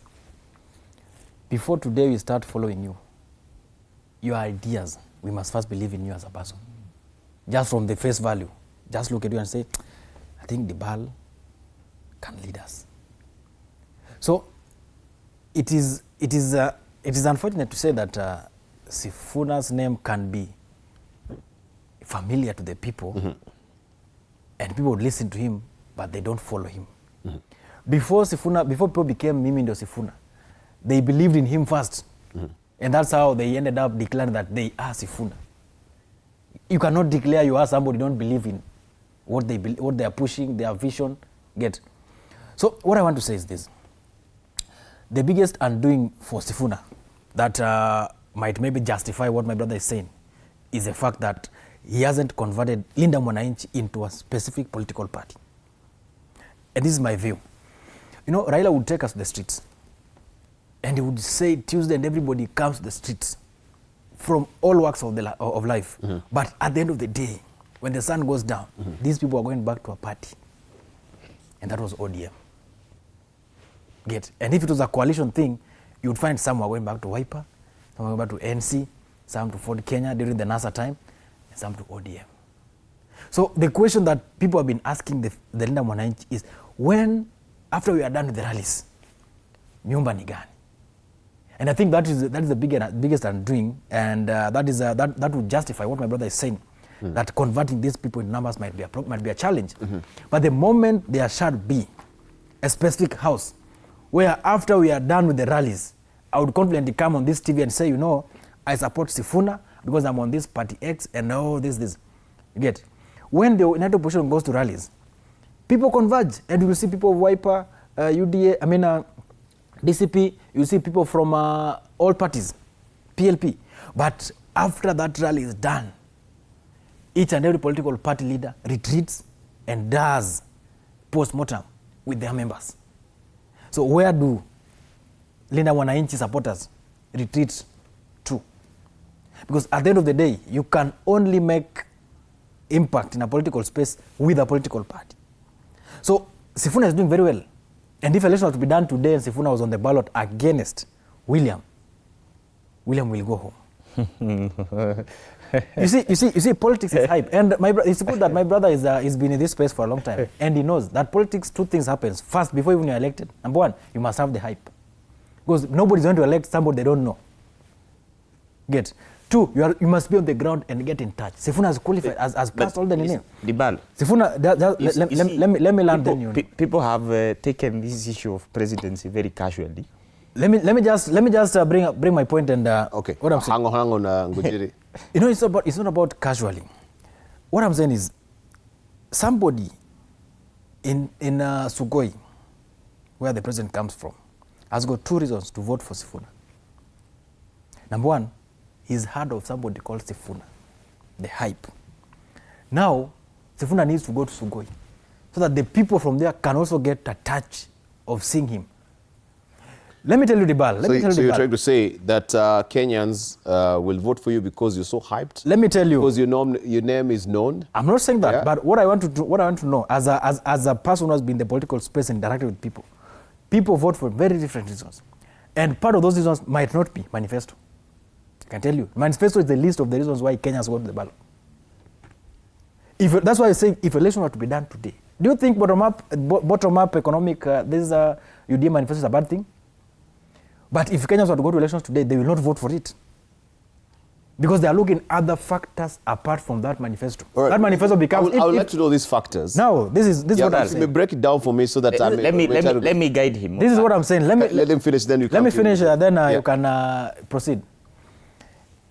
Before today we start following you, your ideas, we must first believe in you as a person. Just from the face value, just look at you and say, I think Dibal can lead us. So it is unfortunate to say that Sifuna's name can be familiar to the people, and people would listen to him, but they don't follow him. Before people became Mimi Ndo Sifuna, they believed in him first, and that's how they ended up declaring that they are Sifuna. You cannot declare you are somebody you don't believe in what they are pushing, their vision. So what I want to say is this: the biggest undoing for Sifuna that might maybe justify what my brother is saying is the fact that he hasn't converted Linda Mwananchi into a specific political party. And this is my view. You know, Raila would take us to the streets and he would say Tuesday and everybody comes to the streets from all walks of, of life. But at the end of the day, when the sun goes down, these people are going back to a party. And that was ODM. And if it was a coalition thing, you would find some were going back to Wiper, some were going back to NC, some to Ford Kenya during the NASA time, and some to ODM. So the question that people have been asking the Linda Mwananchi is, when, after we are done with the rallies, nyumba ni gani? And I think that is the biggest undoing, and that would justify what my brother is saying, that converting these people in numbers might be a challenge. But the moment there should be a specific house where after we are done with the rallies, I would confidently come on this TV and say, you know, I support Sifuna because I'm on this party X and this. You get? When the United Opposition goes to rallies, people converge and you will see people of Wiper, UDA, DCP, you see people from all parties, PLP. But after that rally is done, each and every political party leader retreats and does post-mortem with their members. So where do Linda Mwananchi supporters retreat to? Because at the end of the day, you can only make impact in a political space with a political party. So Sifuna is doing very well. And if election was to be done today and Sifuna was on the ballot against William will go home. You see, politics is hype. And it's good that my brother is been in this space for a long time. And he knows that politics, two things happens. First, before even you're elected, number one, you must have the hype. Because nobody's going to elect somebody they don't know. Get? Two, you must be on the ground and get in touch. Sifuna has qualified, has passed all the name. Sifuna, let me land on you. People have taken this issue of presidency very casually. Let me just bring my point and okay. What I'm saying. Hang on, Ngujiri. You know, it's not about casually. What I'm saying is, somebody in Sugoi, where the president comes from, has got two reasons to vote for Sifuna. Number one, he's heard of somebody called Sifuna, the hype. Now, Sifuna needs to go to Sugoi so that the people from there can also get a touch of seeing him. Let me tell you, Dibal. So you're trying to say that Kenyans will vote for you because you're so hyped? Let me tell you. Because your name is known? I'm not saying that, but what I want to know, as a person who has been in the political space and interacted with people vote for very different reasons. And part of those reasons might not be manifesto. I can tell you. Manifesto is the list of the reasons why Kenyans go to the ballot. That's why I say if election were to be done today, do you think bottom-up economic, this UDA manifesto is a bad thing? But if Kenyans were to go to elections today, they will not vote for it. Because they are looking at other factors apart from that manifesto. Right. That manifesto becomes... I would like to know these factors. Now, this is what I'm saying. Break it down for me so that let me guide him. This is what I'm saying. Let him finish, then you can... Let me finish, then you can proceed.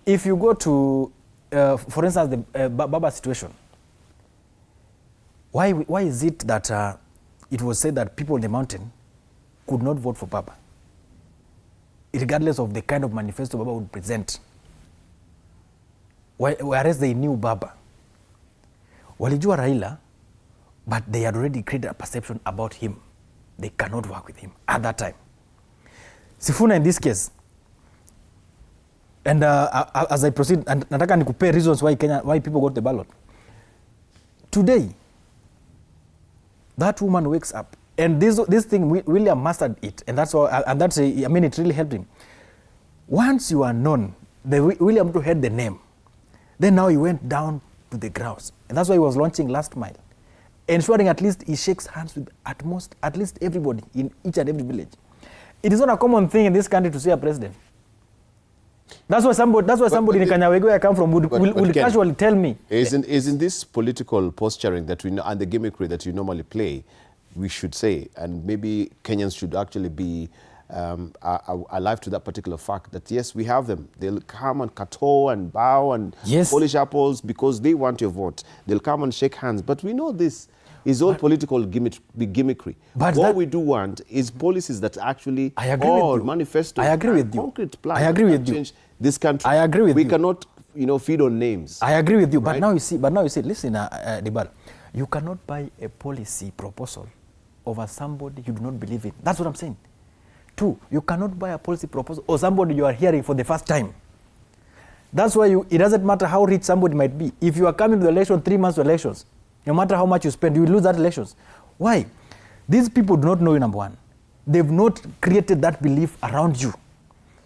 If you go to, for instance, the BAMBA situation, why is it that it was said that people in the mountain could not vote for BAMBA, regardless of the kind of manifesto BAMBA would present? Whereas they knew BAMBA. Walijua Raila, but they had already created a perception about him. They cannot work with him at that time. Sifuna in this case, and as I proceed, and nataka nikupe reasons why people go to the ballot. Today, that woman wakes up, and this thing, William mastered it, and that's why, it really helped him. Once you are known, William to had the name, then now he went down to the grounds, and that's why he was launching Last Mile, ensuring at least he shakes hands with at least everybody in each and every village. It is not a common thing in this country to see a president. That's why somebody in Kanyawego where I come from would casually tell me. Isn't this political posturing that we know and the gimmickry that you normally play, we should say, and maybe Kenyans should actually be alive to that particular fact that yes, we have them. They'll come and kowtow and bow and polish apples because they want your vote. They'll come and shake hands. But we know this is all political gimmickry. But what we do want is policies that actually manifesto. I agree with you. Concrete plan. I agree with you. Change this country. I agree with you. We cannot feed on names. I agree with you, right? but now you see, listen, Dibal, you cannot buy a policy proposal over somebody you do not believe in. That's what I'm saying. 2, you cannot buy a policy proposal or somebody you are hearing for the first time. That's why it doesn't matter how rich somebody might be. If you are coming to the election 3 months to elections, no matter how much you spend, you will lose that elections. Why? These people do not know you, number one. They've not created that belief around you.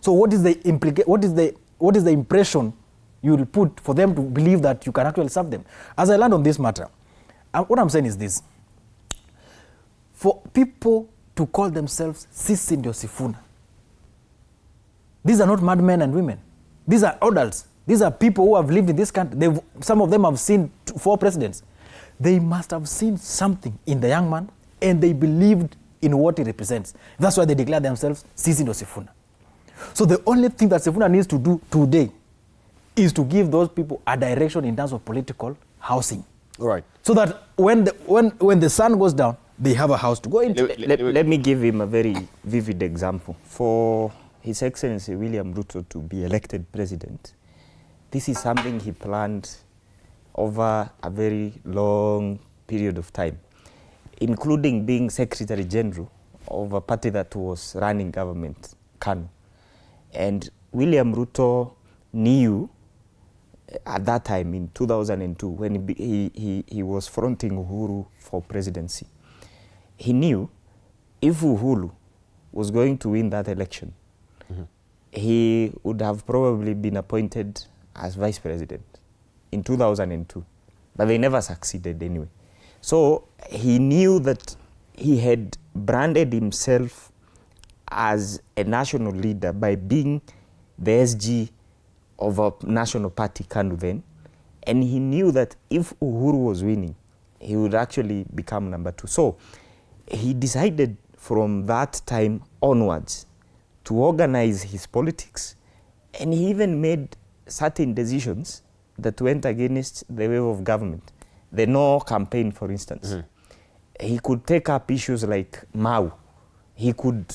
So what is the impression you will put for them to believe that you can actually serve them? As I land on this matter, what I'm saying is this. For people to call themselves Sisi ndio Sifuna, these are not madmen and women. These are adults. These are people who have lived in this country. Some of them have seen 4 presidents. They must have seen something in the young man, and they believed in what he represents. That's why they declare themselves Sisi ndio Sifuna. So the only thing that Sifuna needs to do today is to give those people a direction in terms of political housing. All right. So that when the sun goes down, they have a house to go into. Let me give him a very vivid example. For His Excellency William Ruto to be elected president, this is something he planned over a very long period of time, including being Secretary General of a party that was running government, KANU. And William Ruto knew at that time in 2002 when he was fronting Uhuru for presidency. He knew if Uhuru was going to win that election, he would have probably been appointed as vice president in 2002. But they never succeeded anyway. So he knew that he had branded himself as a national leader by being the SG of a national party, KANU then. And he knew that if Uhuru was winning, he would actually become number 2. So he decided from that time onwards to organize his politics. And he even made certain decisions that went against the way of government. The no campaign, for instance. He could take up issues like Mau. He could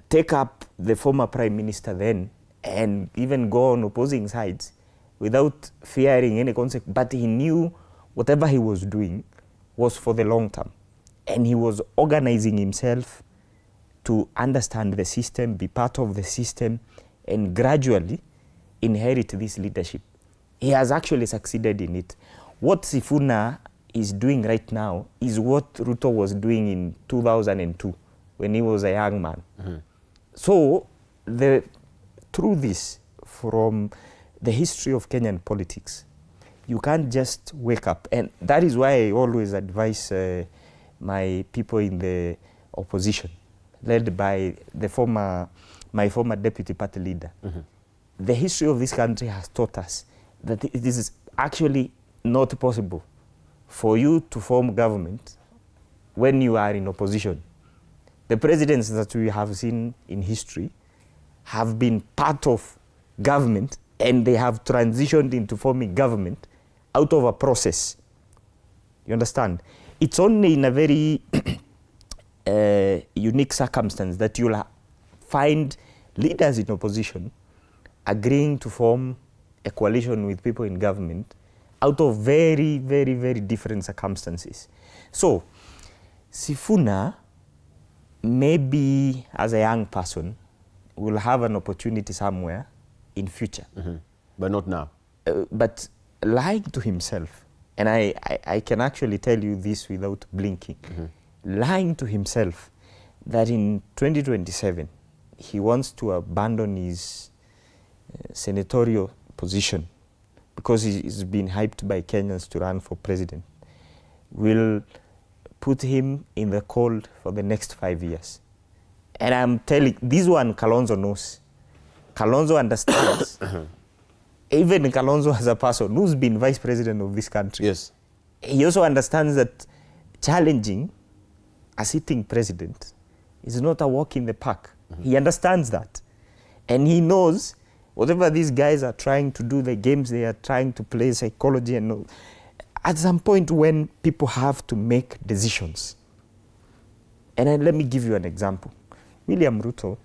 take up the former prime minister then and even go on opposing sides without fearing any consequence. But he knew whatever he was doing was for the long term. And he was organizing himself to understand the system, be part of the system, and gradually inherit this leadership. He has actually succeeded in it. What Sifuna is doing right now is what Ruto was doing in 2002 when he was a young man. So through this, from the history of Kenyan politics, you can't just wake up. And that is why I always advise my people in the opposition, led by my former deputy party leader. The history of this country has taught us that it is actually not possible for you to form government when you are in opposition. The presidents that we have seen in history have been part of government, and they have transitioned into forming government out of a process. You understand? It's only in a very unique circumstance that you'll find leaders in opposition agreeing to form a coalition with people in government out of very, very, very different circumstances. So, Sifuna, maybe as a young person, will have an opportunity somewhere in future. But not now. But lying to himself, and I can actually tell you this without blinking, lying to himself that in 2027 he wants to abandon his senatorial position because he's been hyped by Kenyans to run for president, will put him in the cold for the next 5 years. And I'm telling, this one Kalonzo knows. Kalonzo understands. Even Kalonzo as a person who's been vice president of this country. Yes. He also understands that challenging a sitting president is not a walk in the park. He understands that. And he knows whatever these guys are trying to do, the games they are trying to play, psychology and all, at some point when people have to make decisions. And then let me give you an example. William Ruto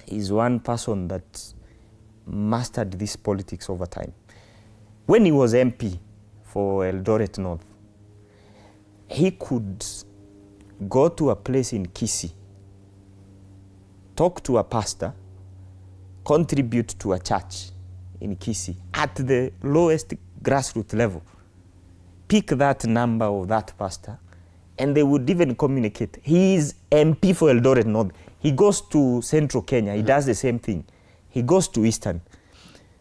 is one person that mastered this politics over time. When he was MP for Eldoret North, he could go to a place in Kisii, talk to a pastor, contribute to a church in Kisii at the lowest grassroots level, pick that number of that pastor, and they would even communicate. He is MP for Eldoret North. He goes to Central Kenya. He does the same thing. He goes to Eastern.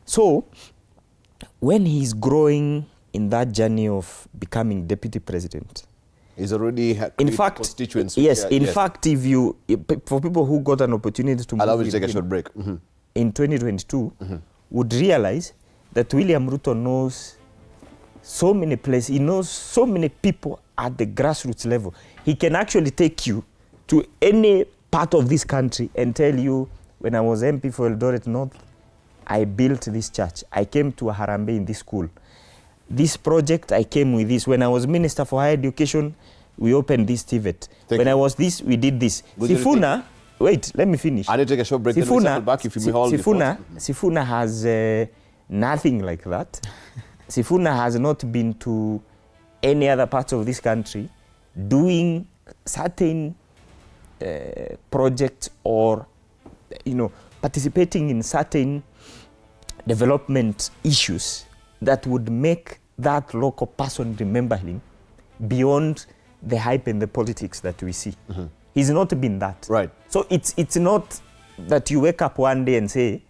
So when he's growing in that journey of becoming deputy president, he's already in fact, constituents. Yes, in fact, for people who got an opportunity to allow move me to take a short break. In 2022, would realize that William Ruto knows so many places. He knows so many people at the grassroots level. He can actually take you to any part of this country and tell you, when I was MP for Eldoret North, I built this church. I came to a Harambee in this school. This project, I came with this. When I was Minister for Higher Education, we opened this TVET. When I was this, we did this. Sifuna, wait, let me finish. I need to take a short break. Sifuna, back if you hold Sifuna has nothing like that. Sifuna has not been to any other parts of this country doing certain projects or, participating in certain development issues that would make that local person remember him beyond the hype and the politics that we see. He's not been that. Right. So it's not that you wake up one day and say,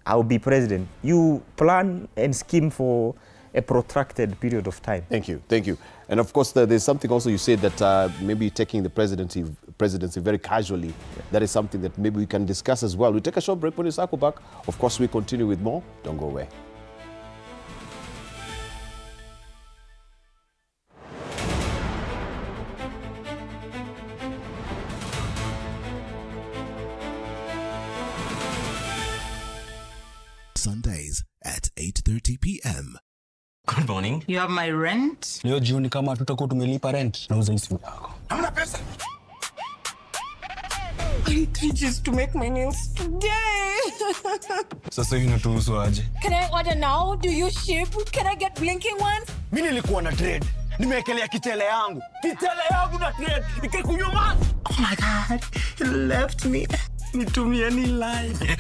I'll be president. You plan and scheme for a protracted period of time. Thank you, thank you. And of course, there's something also you said that maybe taking the presidency very casually. Yeah. That is something that maybe we can discuss as well. We take a short break when we circle back. Of course, we continue with more. Don't go away. Sundays at 8:30 p.m. Good morning. You have my rent? Leo jioni kama tutakuwa tumelipa rent, nauza hii simu yako. Hamna pesa. I need 3 G's to make my nails today. Sasa hivi natuhusu aje? Can I order now? Do you ship? Can I get blinking ones? Mimi nilikuwa na trade. Nimewekelea kitele yangu. Kitele yangu na trade. Ikikunyuma. Oh my God. He left me. Nitumie ni live.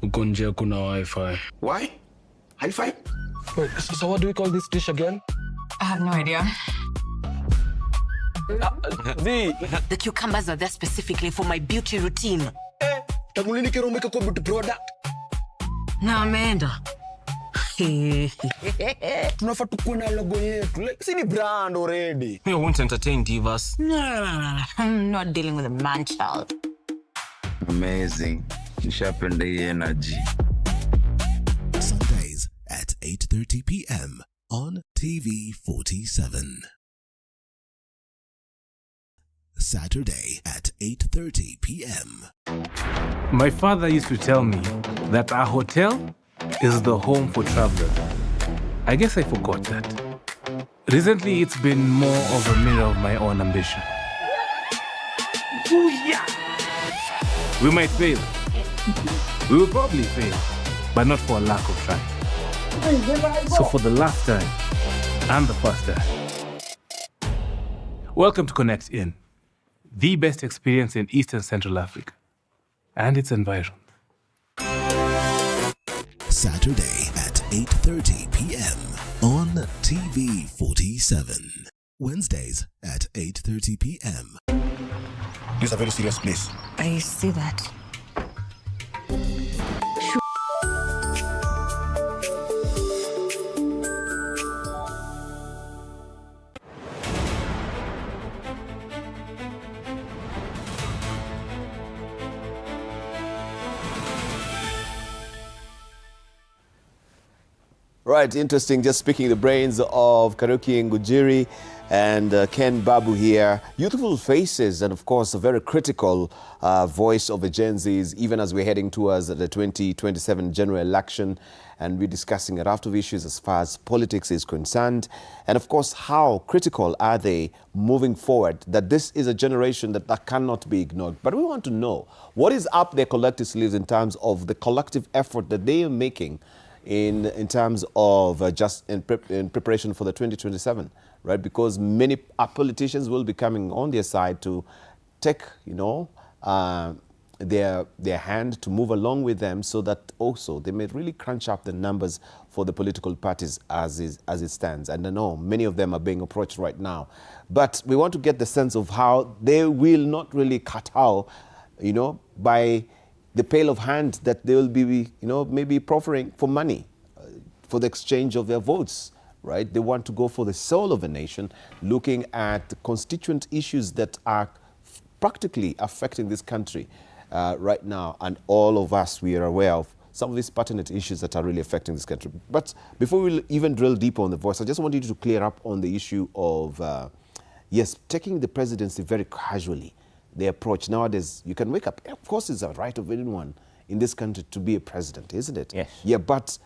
Uko nje kuna wifi. Why? Hi-Fi? Wait, so what do we call this dish again? I have no idea. The cucumbers are there specifically for my beauty routine. Tamulini kero umeka kwa beauty product. Na ameenda. Tunafaa tukuwe na logo yetu. Like, si ni brand already. Me, I won't entertain divas. No. I'm not dealing with a man child. Amazing. Nishapenda hii energy. Sundays at 8:30 p.m. on TV47. Saturday at 8:30 p.m. My father used to tell me that our hotel is the home for travelers. I guess I forgot that. Recently, it's been more of a mirror of my own ambition. We might fail. We will probably fail, but not for a lack of trying. So for the last time, and the first time, welcome to Connect In, the best experience in Eastern Central Africa and its environs. Saturday at 8:30 p.m. on TV47. Wednesdays at 8:30 p.m. This is a very serious place. I see that. Right, interesting. Just speaking the brains of Karaoke Ngujiri. and Ken Babu here. Youthful faces and, of course, a very critical voice of the Gen Zs, even as we're heading towards the 2027 general election. And we're discussing a raft of issues as far as politics is concerned. And, of course, how critical are they moving forward, that this is a generation that cannot be ignored. But we want to know what is up their collective sleeves in terms of the collective effort that they are making in terms of in preparation for the 2027, right? Because many politicians will be coming on their side to take, their hand to move along with them, so that also they may really crunch up the numbers for the political parties as it stands. And I know many of them are being approached right now, but we want to get the sense of how they will not really cut out, by the pale of hand that they will be, maybe proffering for money for the exchange of their votes, right? They want to go for the soul of a nation, looking at constituent issues that are practically affecting this country right now. And all of us, we are aware of some of these pertinent issues that are really affecting this country. But before we even drill deeper on the voice, I just want you to clear up on the issue of, yes, taking the presidency very casually. The approach nowadays, you can wake up. Of course, it's a right of anyone in this country to be a president, isn't it? Yes. Yeah, but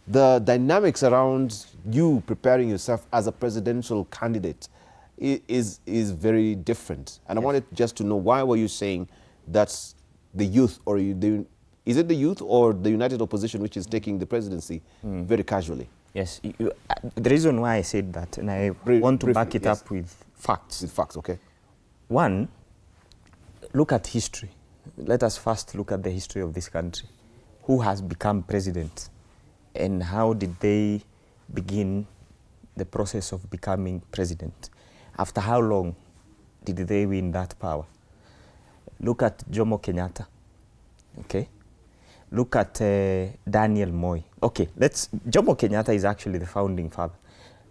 the dynamics around you preparing yourself as a presidential candidate is very different. And I wanted just to know, why were you saying that's the youth, or is it the youth or the United Opposition which is taking the presidency very casually? Yes. The reason why I said that, and I want to back it up with facts. With facts, okay. One, look at history. Let us first look at the history of this country. Who has become president, and how did they begin the process of becoming president? After how long did they win that power? Look at Jomo Kenyatta, okay? Look at Daniel Moi. Okay, Jomo Kenyatta is actually the founding father.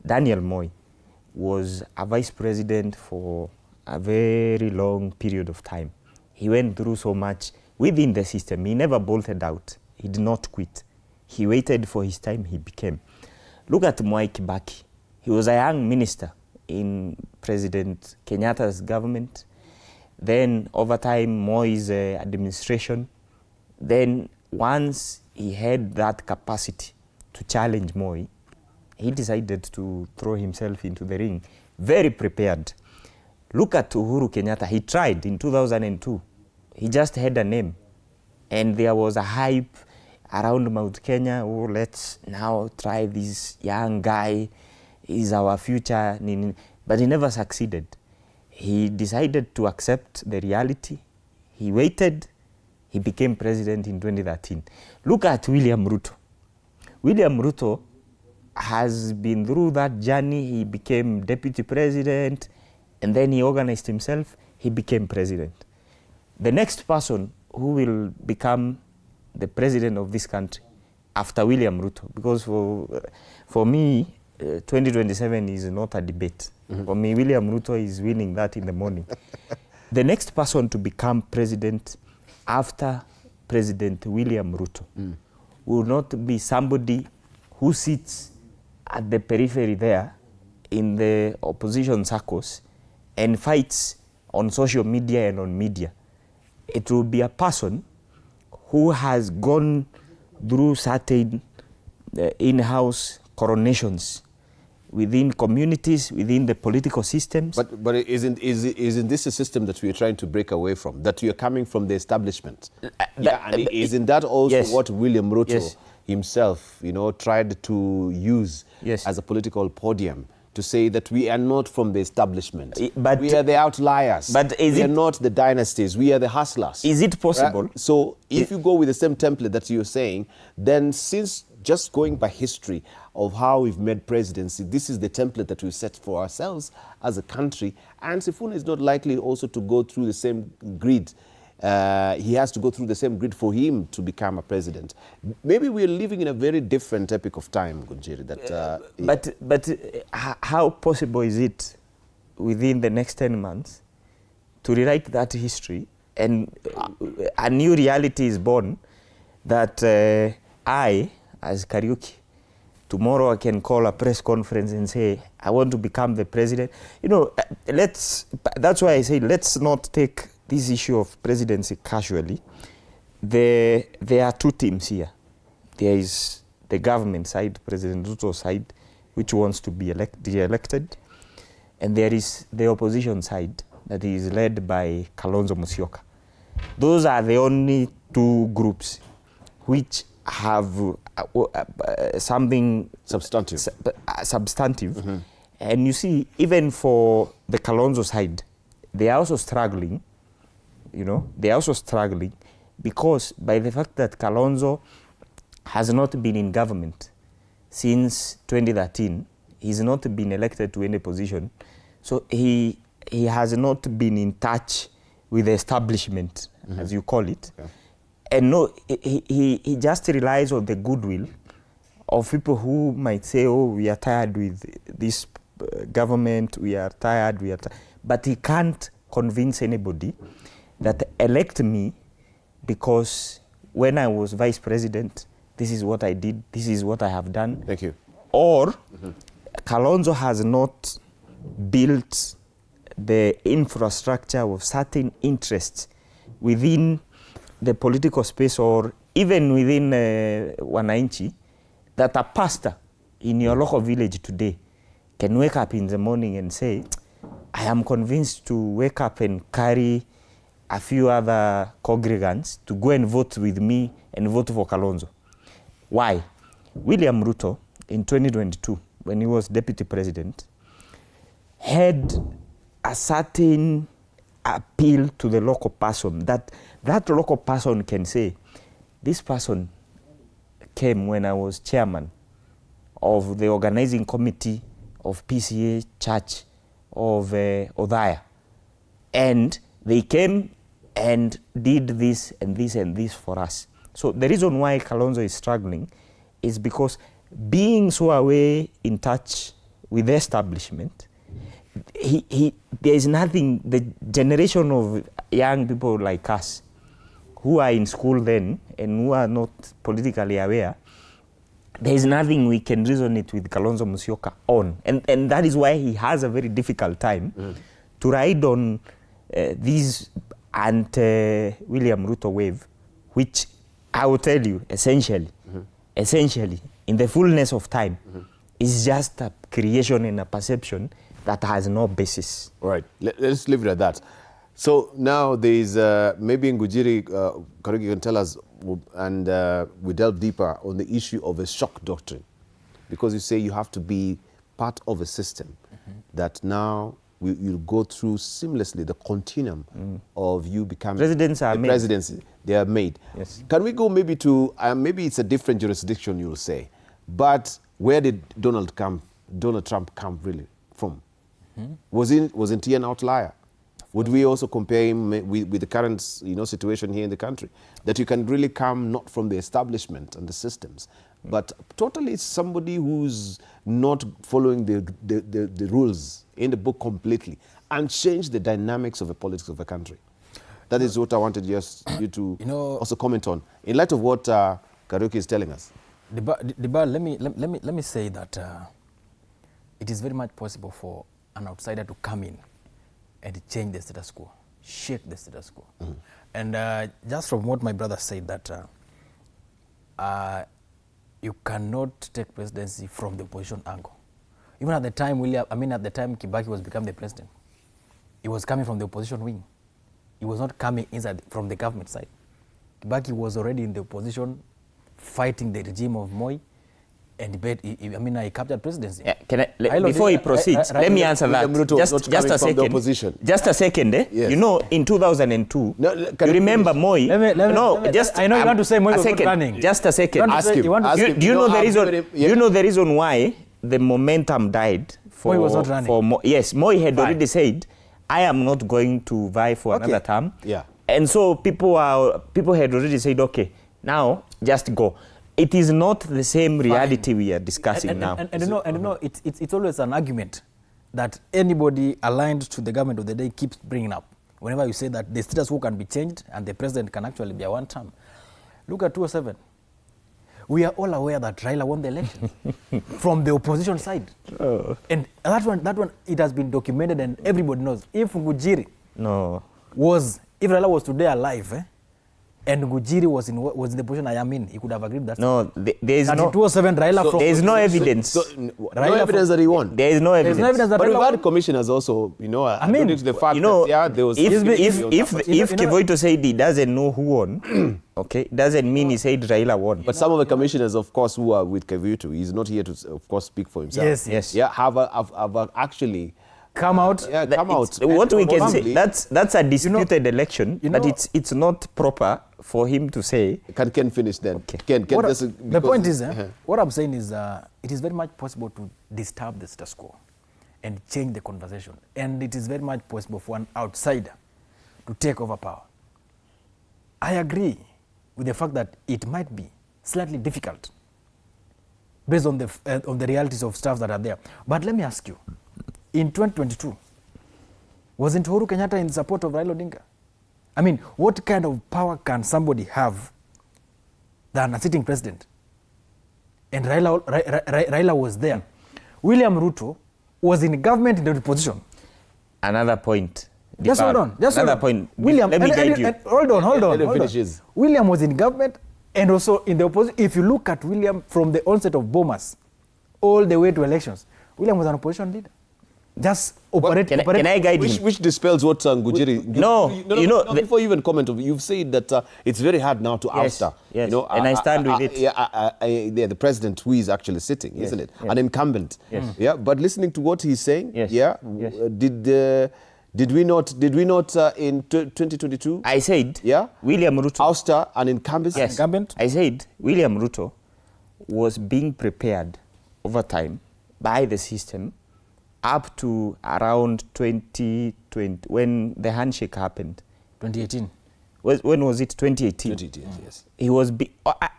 Daniel Moi was a vice president for a very long period of time. He went through so much within the system. He never bolted out. He did not quit. He waited for his time, he became. Look at Mwai Kibaki. He was a young minister in President Kenyatta's government. Then over time, Moi's administration. Then once he had that capacity to challenge Moi, he decided to throw himself into the ring, very prepared. Look at Uhuru Kenyatta. He tried in 2002. He just had a name. And there was a hype around Mount Kenya. Oh, let's now try this young guy. He's our future. But he never succeeded. He decided to accept the reality. He waited. He became president in 2013. Look at William Ruto. William Ruto has been through that journey. He became deputy president, and then he organized himself. He became president. The next person who will become the president of this country after William Ruto, because for me, 2027 is not a debate. For me, William Ruto is winning that in the morning. The next person to become president after President William Ruto will not be somebody who sits at the periphery there in the opposition circles and fights on social media and on media. It will be a person who has gone through certain in-house coronations within communities, within the political systems. But isn't this a system that we are trying to break away from? That you're coming from the establishment? And isn't that also what William Ruto himself, tried to use as a political podium? To say that we are not from the establishment. But we are the outliers. But we are not the dynasties. We are the hustlers. Is it possible? Right? So if you go with the same template that you're saying, then since just going by history of how we've made presidency, this is the template that we set for ourselves as a country. And Sifuna is not likely also to go through the same grid. He has to go through the same grid for him to become a president. Maybe we're living in a very different epoch of time, Gunjiri. But how possible is it within the next 10 months to rewrite that history, and a new reality is born that I, as Kariuki, Tomorrow I can call a press conference and say, I want to become the president. You know, that's why I say let's not take this issue of presidency casually. There are two teams here. There is the government side, President Ruto's side, which wants to be elected, and there is the opposition side that is led by Kalonzo Musyoka. Those are the only two groups which have something substantive. Mm-hmm. And you see, even for the Kalonzo side, they are also struggling. You know, they are also struggling because by the fact that Kalonzo has not been in government since 2013, he's not been elected to any position, so he has not been in touch with the establishment, as you call it. Yeah. And no, he just relies on the goodwill of people who might say, oh, we are tired with this government, we are tired, but he can't convince anybody that elect me because when I was vice president, this is what I did, this is what I have done. Thank you. Or Kalonzo has not built the infrastructure of certain interests within the political space or even within Mwananchi, that a pastor in your local village today can wake up in the morning and say, I am convinced to wake up and carry a few other congregants to go and vote with me and vote for Kalonzo. Why? William Ruto in 2022, when he was deputy president, had a certain appeal to the local person, that local person can say, this person came when I was chairman of the organizing committee of PCA Church of Odhaya, and they came and did this and this and this for us. So the reason why Kalonzo is struggling is because being so away in touch with the establishment, there is nothing, the generation of young people like us who are in school then and who are not politically aware, there is nothing we can resonate with Kalonzo Musyoka on. And that is why he has a very difficult time to ride on this anti-William Ruto wave, which I will tell you, essentially, in the fullness of time, is just a creation and a perception that has no basis. All right, let's leave it at that. So now there is, maybe Ngujiri, Karuki can tell us, and we delve deeper on the issue of a shock doctrine. Because you say you have to be part of a system that now you'll go through seamlessly the continuum of you becoming presidency. They are made. Yes. Can we go maybe to, maybe it's a different jurisdiction, you'll say, but where did Donald Trump come really from? Wasn't he an outlier? Would we also compare him with the current situation here in the country? That you can really come not from the establishment and the systems, but totally somebody who's not following the rules in the book completely and change the dynamics of the politics of the country. That is what I wanted you to also comment on, in light of what Karuki is telling us. Let me say that it is very much possible for an outsider to come in and change the status quo, shake the status quo. And just from what my brother said, that you cannot take presidency from the opposition angle. Even at the time at the time Kibaki was becoming the president, he was coming from the opposition wing. He was not coming inside from the government side. Kibaki was already in the opposition, fighting the regime of Moi, and he captured presidency. Before he proceeds, let me answer that. Just a second. Just a second. Yes. You know, in 2002, you remember Moi? I know you want to say Moi was not running. Just a second. Do you know the reason? You know the reason why the momentum died for Moi was not running. For Moi? Yes, Moi had already said, I am not going to vie for another term. Yeah. And so people had already said, okay, now just go. It is not the same reality we are discussing now. And it's always an argument that anybody aligned to the government of the day keeps bringing up. Whenever you say that the status quo can be changed and the president can actually be a one term. Look at 207. we are all aware that Raila won the election from the opposition side. And that one, it has been documented and everybody knows. If Ngujiri if Raila was today alive, and Ngujiri was in the position I am in, he could have agreed that. No, there is no. 207 Raila there is no evidence. no evidence that he won. There is no evidence. There's no evidence that but Raila we've had won. commissioners also, you know, I mean, the fact that there was. If Kivoito said he doesn't know who won, okay, doesn't mean he said Raila won. But some of the commissioners, of course, who are with Kivoito, he's not here to, of course, speak for himself. Yes. Yeah, have actually come out. Yeah, come out. What we can say, that's a disputed election, but it's not proper for him to say. Can finish then. Okay. The point is, what I'm saying is, it is very much possible to disturb the status quo and change the conversation. And it is very much possible for an outsider to take over power. I agree with the fact that it might be slightly difficult based on the realities of stuff that are there. But let me ask you, in 2022, wasn't Uhuru Kenyatta in support of Raila Odinga? I mean, what kind of power can somebody have than a sitting president? And Raila was there. William Ruto was in government in the opposition. Another point. Just hold on. Another point. William, let me guide you. Hold on. William was in government and also in the opposition. If you look at William from the onset of Bomas all the way to elections, William was an opposition leader. Just operate. Can I guide him? Which dispels what Ngujiri... No, before you even comment, you've said that it's very hard now to oust. Yes, you know, and I stand with it. The president who is actually sitting, isn't it? Yes. An incumbent. Yes. Yeah, but listening to what he's saying, yes. Did we not in 2022? I said, William Ruto ouster an incumbent. Yes. I said William Ruto was being prepared over time by the system up to around 2020 when the handshake happened. 2018. When was it? 2018. 2018, yes. He was,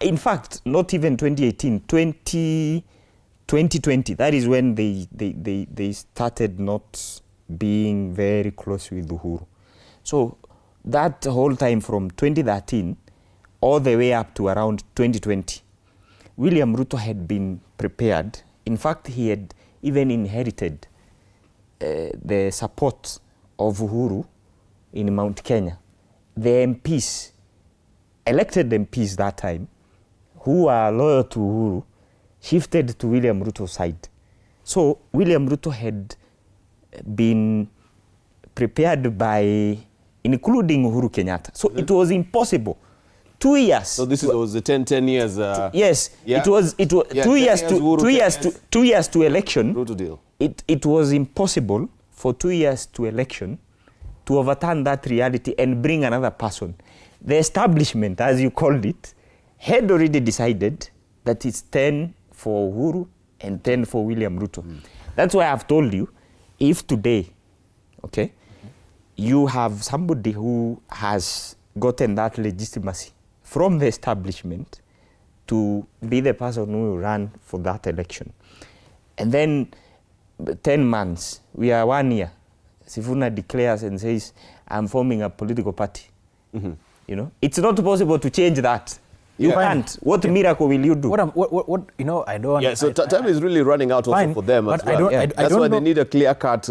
in fact, not even 2018, 2020. That is when they started not being very close with Uhuru. So that whole time from 2013 all the way up to around 2020, William Ruto had been prepared. In fact, he had even inherited the support of Uhuru in Mount Kenya. The MPs, elected MPs that time, who are loyal to Uhuru, shifted to William Ruto's side. So William Ruto had been prepared by, including Uhuru Kenyatta. So it was impossible. 2 years. So this was the 10 years. Yes, it was 2 years to election. Ruto deal. It was impossible for 2 years to election to overturn that reality and bring another person. The establishment, as you called it, had already decided that it's 10 for Uhuru and 10 for William Ruto. That's why I've told you, if today, you have somebody who has gotten that legitimacy from the establishment to be the person who will run for that election, and then 10 months, we are 1 year, Sifuna declares and says, I'm forming a political party. You know, it's not possible to change that. You can't. What miracle will you do? What you know, I don't... Yeah, so time is really running out also for them as well. That's why they need a clear-cut,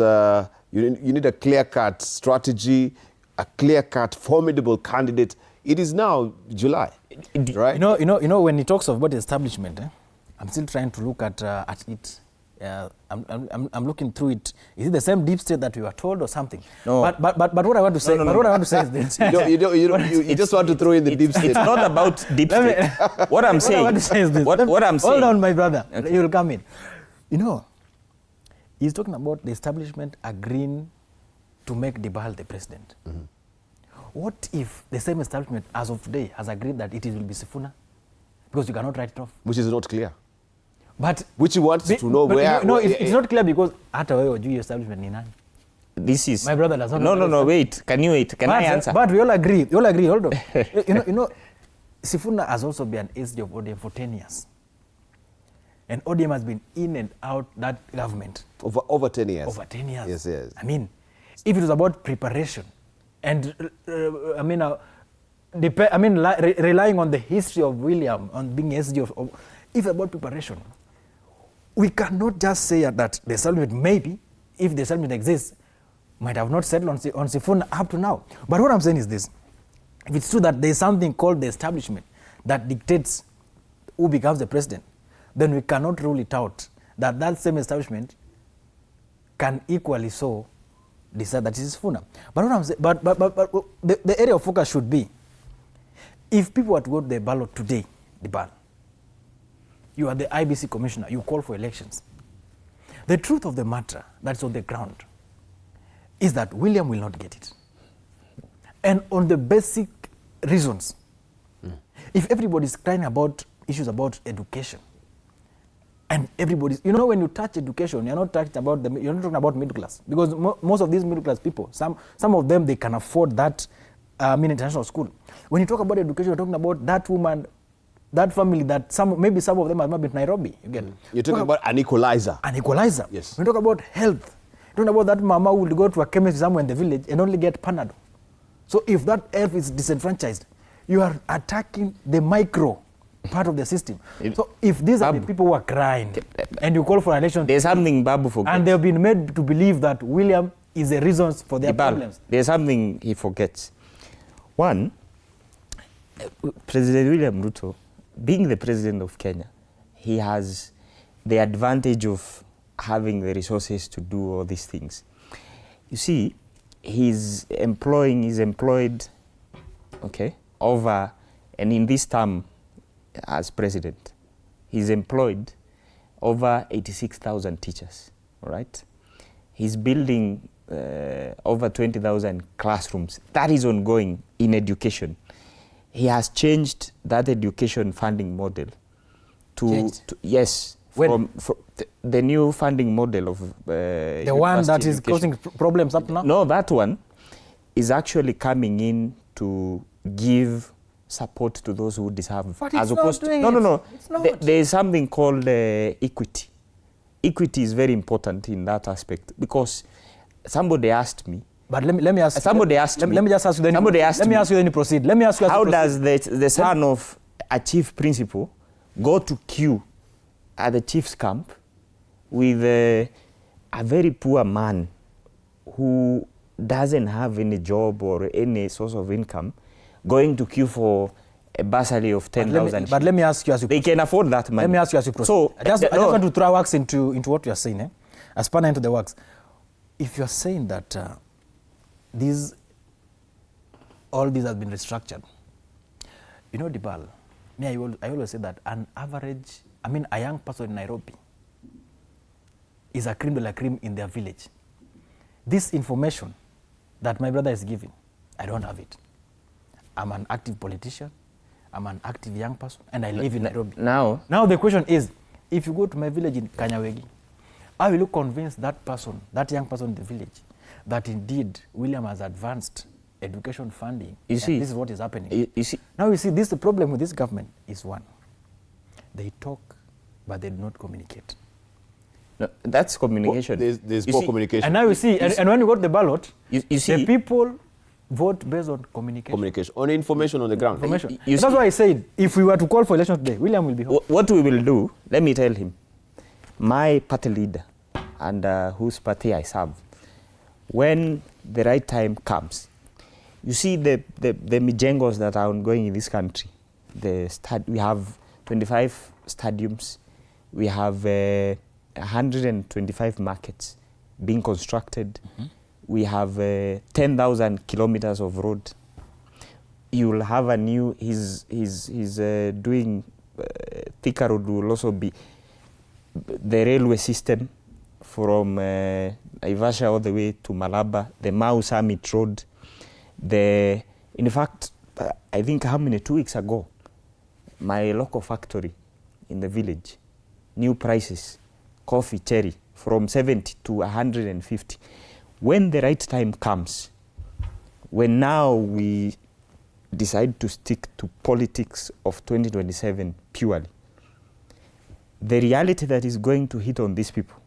you need a clear-cut strategy, a clear-cut, formidable candidate. It is now July, right? You know, when he talks about the establishment, I'm still trying to look at it. I'm looking through it. Is it the same deep state that we were told or something? No. But what I want to say, what I want to say is this. You just want to throw in the deep state. It's not about deep state. What I'm saying. What I want to say is this. What I'm saying. Hold on, my brother. Okay. You will come in. You know, he's talking about the establishment agreeing to make Dibal the president. What if the same establishment, as of today, has agreed that it will be Sifuna? Because you cannot write it off. Which is not clear. But which you want to know where... No, it's not clear because hata wewe hujui establishment ni nani. This is... My brother does not know. No, wait. Can you wait? Can I answer? But we all agree. Hold on. you know, Sifuna has also been an SG of ODM for 10 years. And ODM has been in and out that government. Over 10 years. Over 10 years. Yes. I mean, if it was about preparation, and relying on the history of William, on being SG of if about preparation, we cannot just say that the settlement maybe, if the settlement exists, might have not settled on Sifuna up to now. But what I'm saying is this. If it's true that there is something called the establishment that dictates who becomes the president, then we cannot rule it out that that same establishment can equally so decide that it is Sifuna. But what I'm saying, but the area of focus should be, if people were to go to the ballot today, the ballot, you are the IBC commissioner, you call for elections. The truth of the matter that's on the ground is that William will not get it. And on the basic reasons, if everybody's crying about issues about education, and everybody's, you know, when you touch education, you're not talking about you're not talking about middle class, because most of these middle class people, some of them, they can afford that international school. When you talk about education, you're talking about that woman, that family, that maybe some of them have not been to Nairobi. You get? You're talking about an equalizer. An equalizer. Yes. When you talk about health, you're talking about that mama who will go to a chemist somewhere in the village and only get Panadol. So if that health is disenfranchised, you are attacking the micro part of the system. So if these are the people who are crying and you call for an election, there's something Babu forgets. And they've been made to believe that William is the reasons for their problems. There's something he forgets. One, President William Ruto, being the president of Kenya, he has the advantage of having the resources to do all these things. You see, he's employed, okay, over, and in this term as president, he's employed over 86,000 teachers, all right? He's building over 20,000 classrooms. That is ongoing in education. He has changed that education funding model to yes, from the new funding model of the one that is causing problems up now? No, that one is actually coming in to give support to those who deserve. But as opposed to no. There is something called equity. Equity is very important in that aspect, because somebody asked me. But let me ask. Somebody asked me. Let me just ask you. Let me ask you. Then you proceed. Let me ask you. How does the son of a chief principal go to queue at the chief's camp with a very poor man who doesn't have any job or any source of income, going to queue for a bursary of 10,000? But let me ask you as you they can afford that money. Let me ask you as you proceed. So I just want to throw wax into what you are saying, as partner into the works. If you are saying that all these have been restructured, you know, Dibal, I always say that a young person in Nairobi is a creme de la creme in their village. This information that my brother is giving, I don't have it. I'm an active politician, I'm an active young person, and I live in Nairobi. Now the question is, if you go to my village in Kanyawegi, how will you convince that person, that young person in the village, that indeed William has advanced education funding? You see, this is what is happening. You see. Now you see, the problem with this government is one. They talk, but they do not communicate. No, that's communication. There's poor communication. And now you see, and when you go to the ballot, you see, the people vote based on communication. On information on the ground. Information. That's why I said, if we were to call for election today, William will be home. What we will do, let me tell him, my party leader and whose party I serve, when the right time comes, you see the mijengos that are ongoing in this country. We have 25 stadiums, we have 125 markets being constructed. We have 10,000 kilometers of road. You will have a new, he's doing Thika Road will also be the railway system from Naivasha all the way to Malaba, the Mau Summit Road. In fact, I think 2 weeks ago, my local factory in the village, new prices, coffee, cherry, from 70 to 150. When the right time comes, when now we decide to stick to politics of 2027 purely, the reality that is going to hit on these people,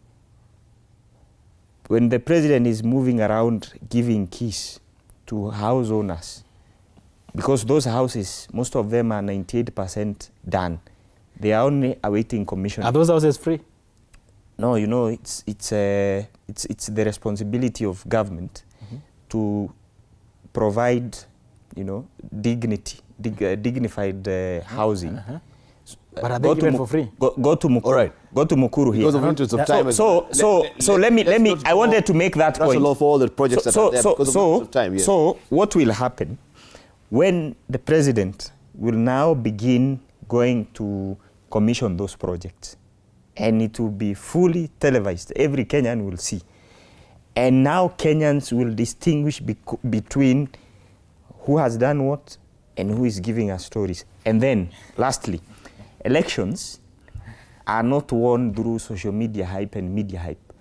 when the president is moving around giving keys to house owners, because those houses, most of them are 98% done. They are only awaiting commission. Are those houses free? No, you know, it's the responsibility of government to provide, you know, dignified housing. But are they given for free? Go to Mukuru. All right. Go to Mukuru here. Because of interest of time. So let me. I wanted to make that point. That's a lot for all the projects that are there because of interest of time. Yeah. So what will happen when the president will now begin going to commission those projects, and it will be fully televised. Every Kenyan will see, and now Kenyans will distinguish between who has done what and who is giving us stories. And then, lastly, elections are not won through social media hype and media hype.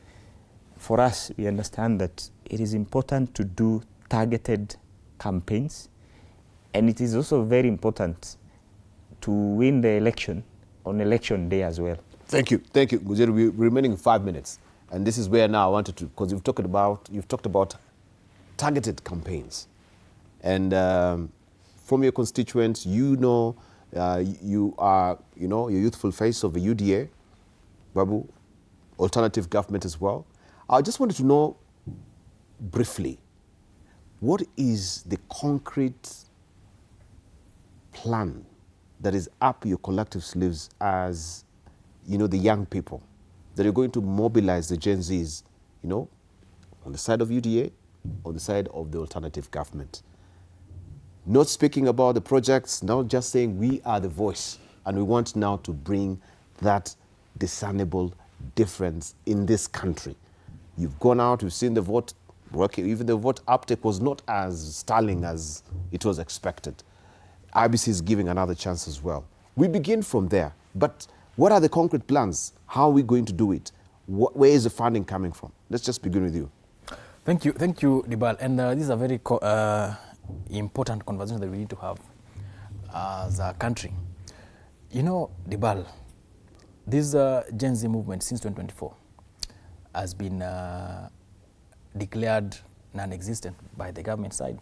For us, we understand that it is important to do targeted campaigns, and it is also very important to win the election on election day as well. Thank you. Gujeru, we're remaining 5 minutes. And this is where now I wanted to, because you've talked about targeted campaigns. And from your constituents, you know, you are, you know, your youthful face of the UDA, Babu, alternative government as well. I just wanted to know briefly, what is the concrete plan that is up your collective sleeves as, you know, the young people, that you're going to mobilize the Gen Zs, you know, on the side of UDA, on the side of the alternative government? Not speaking about the projects, not just saying we are the voice, and we want now to bring that discernible difference in this country. You've gone out, you've seen the vote working, even the vote uptake was not as sterling as it was expected. IBC is giving another chance as well. We begin from there, but what are the concrete plans? How are we going to do it? Where is the funding coming from? Let's just begin with you. Thank you, Dibal. And this is a very important conversation that we need to have as a country. You know, Dibal, this Gen Z movement since 2024 has been declared non-existent by the government side.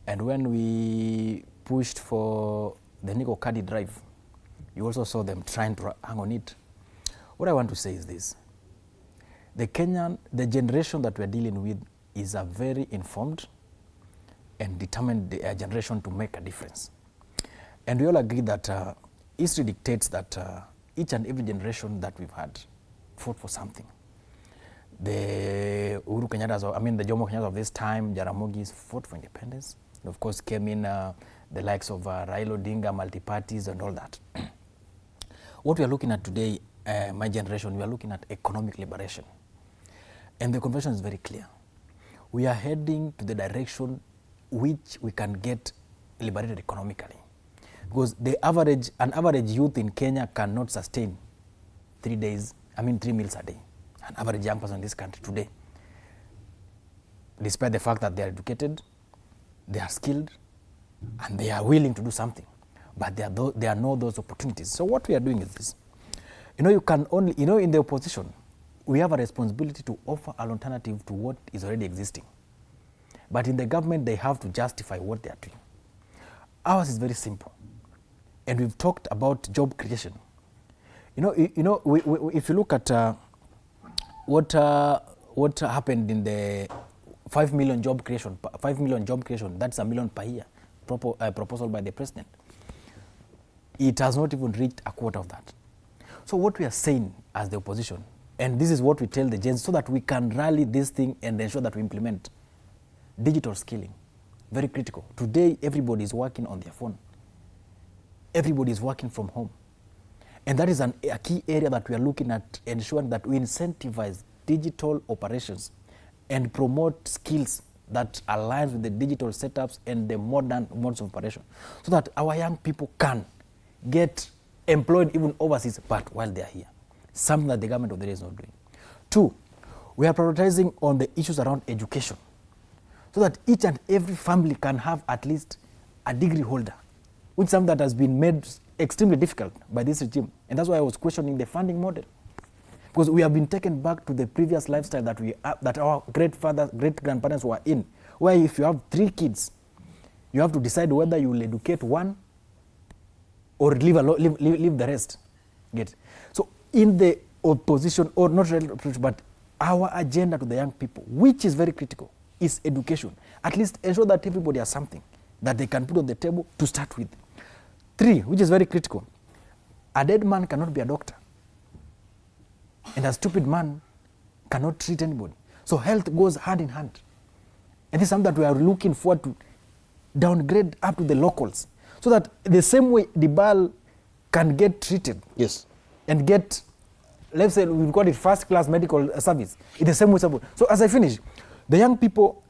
And when we pushed for the Nico Kadi drive, you also saw them trying to hang on it. What I want to say is this. The generation that we're dealing with is a very informed and determined generation to make a difference. And we all agree that history dictates that each and every generation that we've had fought for something. The Uhuru Kenyatta, the Jomo Kenyatta of this time, Jaramogis fought for independence. And of course came in the likes of Raila Odinga, multi-parties and all that. What we are looking at today, my generation, we are looking at economic liberation. And the convention is very clear. We are heading to the direction which we can get liberated economically. Because an average youth in Kenya cannot sustain 3 meals a day. An average young person in this country today. Despite the fact that they are educated, they are skilled, and they are willing to do something. But there are no those opportunities. So what we are doing is this. You know, you can only, you know, in the opposition, we have a responsibility to offer an alternative to what is already existing. But in the government, they have to justify what they are doing. Ours is very simple. And we've talked about job creation. If you look at what happened in the 5 million job creation, that's 1 million per year, proposal by the president. It has not even reached a quarter of that. So what we are saying as the opposition, and this is what we tell the Gens so that we can rally this thing and ensure that we implement digital skilling, very critical. Today, everybody is working on their phone. Everybody is working from home. And that is a key area that we are looking at, ensuring that we incentivize digital operations and promote skills that align with the digital setups and the modern modes of operation, so that our young people can get employed even overseas, but while they are here. Something that the government of the day is not doing. 2, we are prioritizing on the issues around education, so that each and every family can have at least a degree holder, which is something that has been made extremely difficult by this regime. And that's why I was questioning the funding model. Because we have been taken back to the previous lifestyle that our great grandparents were in, where if you have 3 kids, You have to decide whether you will educate one or leave the rest. Get? So in the opposition, or not really opposition, but our agenda to the young people, which is very critical, is education. At least ensure that everybody has something that they can put on the table to start with. 3, which is very critical, a dead man cannot be a doctor. And a stupid man cannot treat anybody. So health goes hand in hand. And this is something that we are looking forward to downgrade up to the locals. So that the same way the Dibal can get treated. Yes. And get, let's say, we call it first-class medical service. In the same way. So as I finish, the young people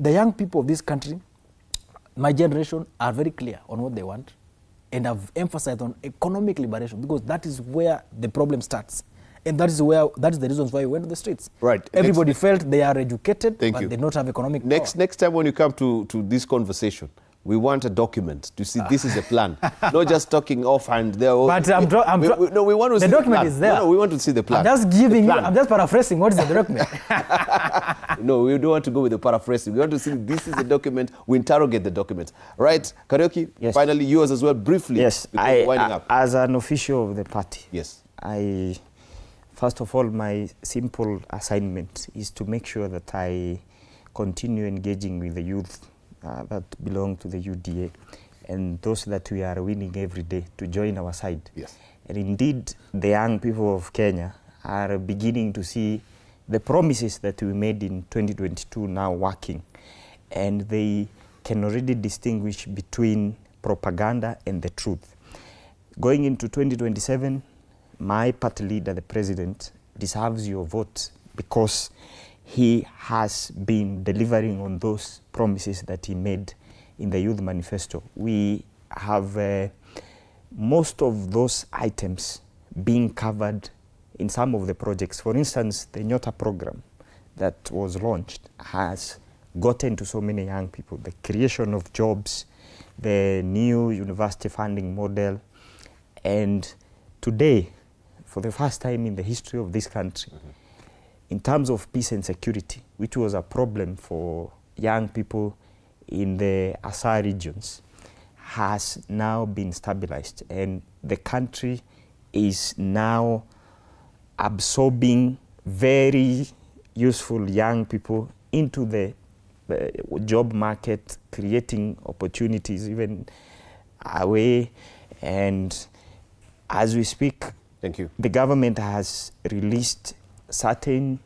of this country, my generation, are very clear on what they want. And have emphasized on economic liberation, because that is where the problem starts. And that is the reasons why we went to the streets. Right. Everybody felt they are educated, Thank but you. they don't have economic power. Next time when you come to this conversation, we want a document to see this is a plan. Not just talking offhand. But no, we want to see the document plan. is there. No, we want to see the plan. I'm just paraphrasing. What is the document? No, we don't want to go with the paraphrasing. We want to see this is the document. We interrogate the document. Right, Karaoke? Yes. Finally, yours as well, briefly. Yes, winding up. As an official of the party, yes, first of all, my simple assignment is to make sure that I continue engaging with the youth that belong to the UDA and those that we are winning every day to join our side. Yes. And indeed, the young people of Kenya are beginning to see the promises that we made in 2022 now working. And they can already distinguish between propaganda and the truth. Going into 2027, my party leader, the president, deserves your vote because he has been delivering on those promises that he made in the Youth Manifesto. We have most of those items being covered in some of the projects. For instance, the Nyota program that was launched has gotten to so many young people. The creation of jobs, the new university funding model, and today, for the first time in the history of this country, in terms of peace and security, which was a problem for young people in the Asa regions, has now been stabilized. And the country is now absorbing very useful young people into the job market, creating opportunities even away. And as we speak, thank you, the government has released certain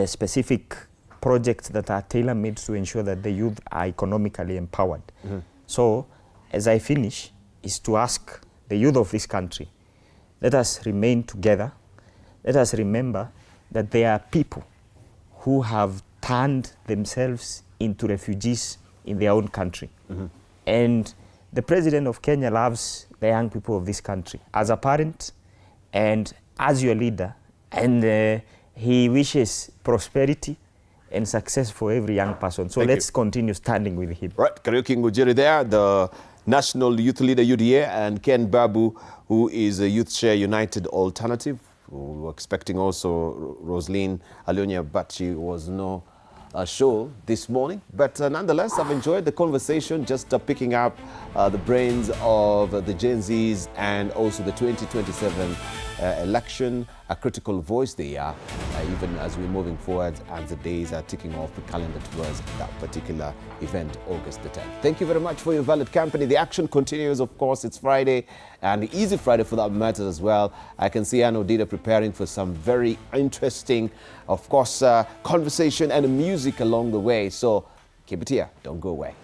specific projects that are tailor-made to ensure that the youth are economically empowered. So, as I finish, is to ask the youth of this country, let us remain together. Let us remember that there are people who have turned themselves into refugees in their own country. And the president of Kenya loves the young people of this country as a parent and as your leader. And he wishes prosperity and success for every young person. So let's continue standing with him. Right, Karaoke Ngujiri there, the National Youth Leader UDA, and Ken Babu, who is a Youth Share United Alternative. We were expecting also Rosaline Alionia, but she was no show this morning. But nonetheless, I've enjoyed the conversation, just picking up the brains of the Gen Zs and also the 2027 election, a critical voice they are, even as we're moving forward and the days are ticking off the calendar towards that particular event, August the 10th. Thank you very much for your valid company. The action continues, of course. It's Friday, and Easy Friday for that matter as well. I can see Anno Dida preparing for some very interesting, of course, conversation and music along the way. So keep it here. Don't go away.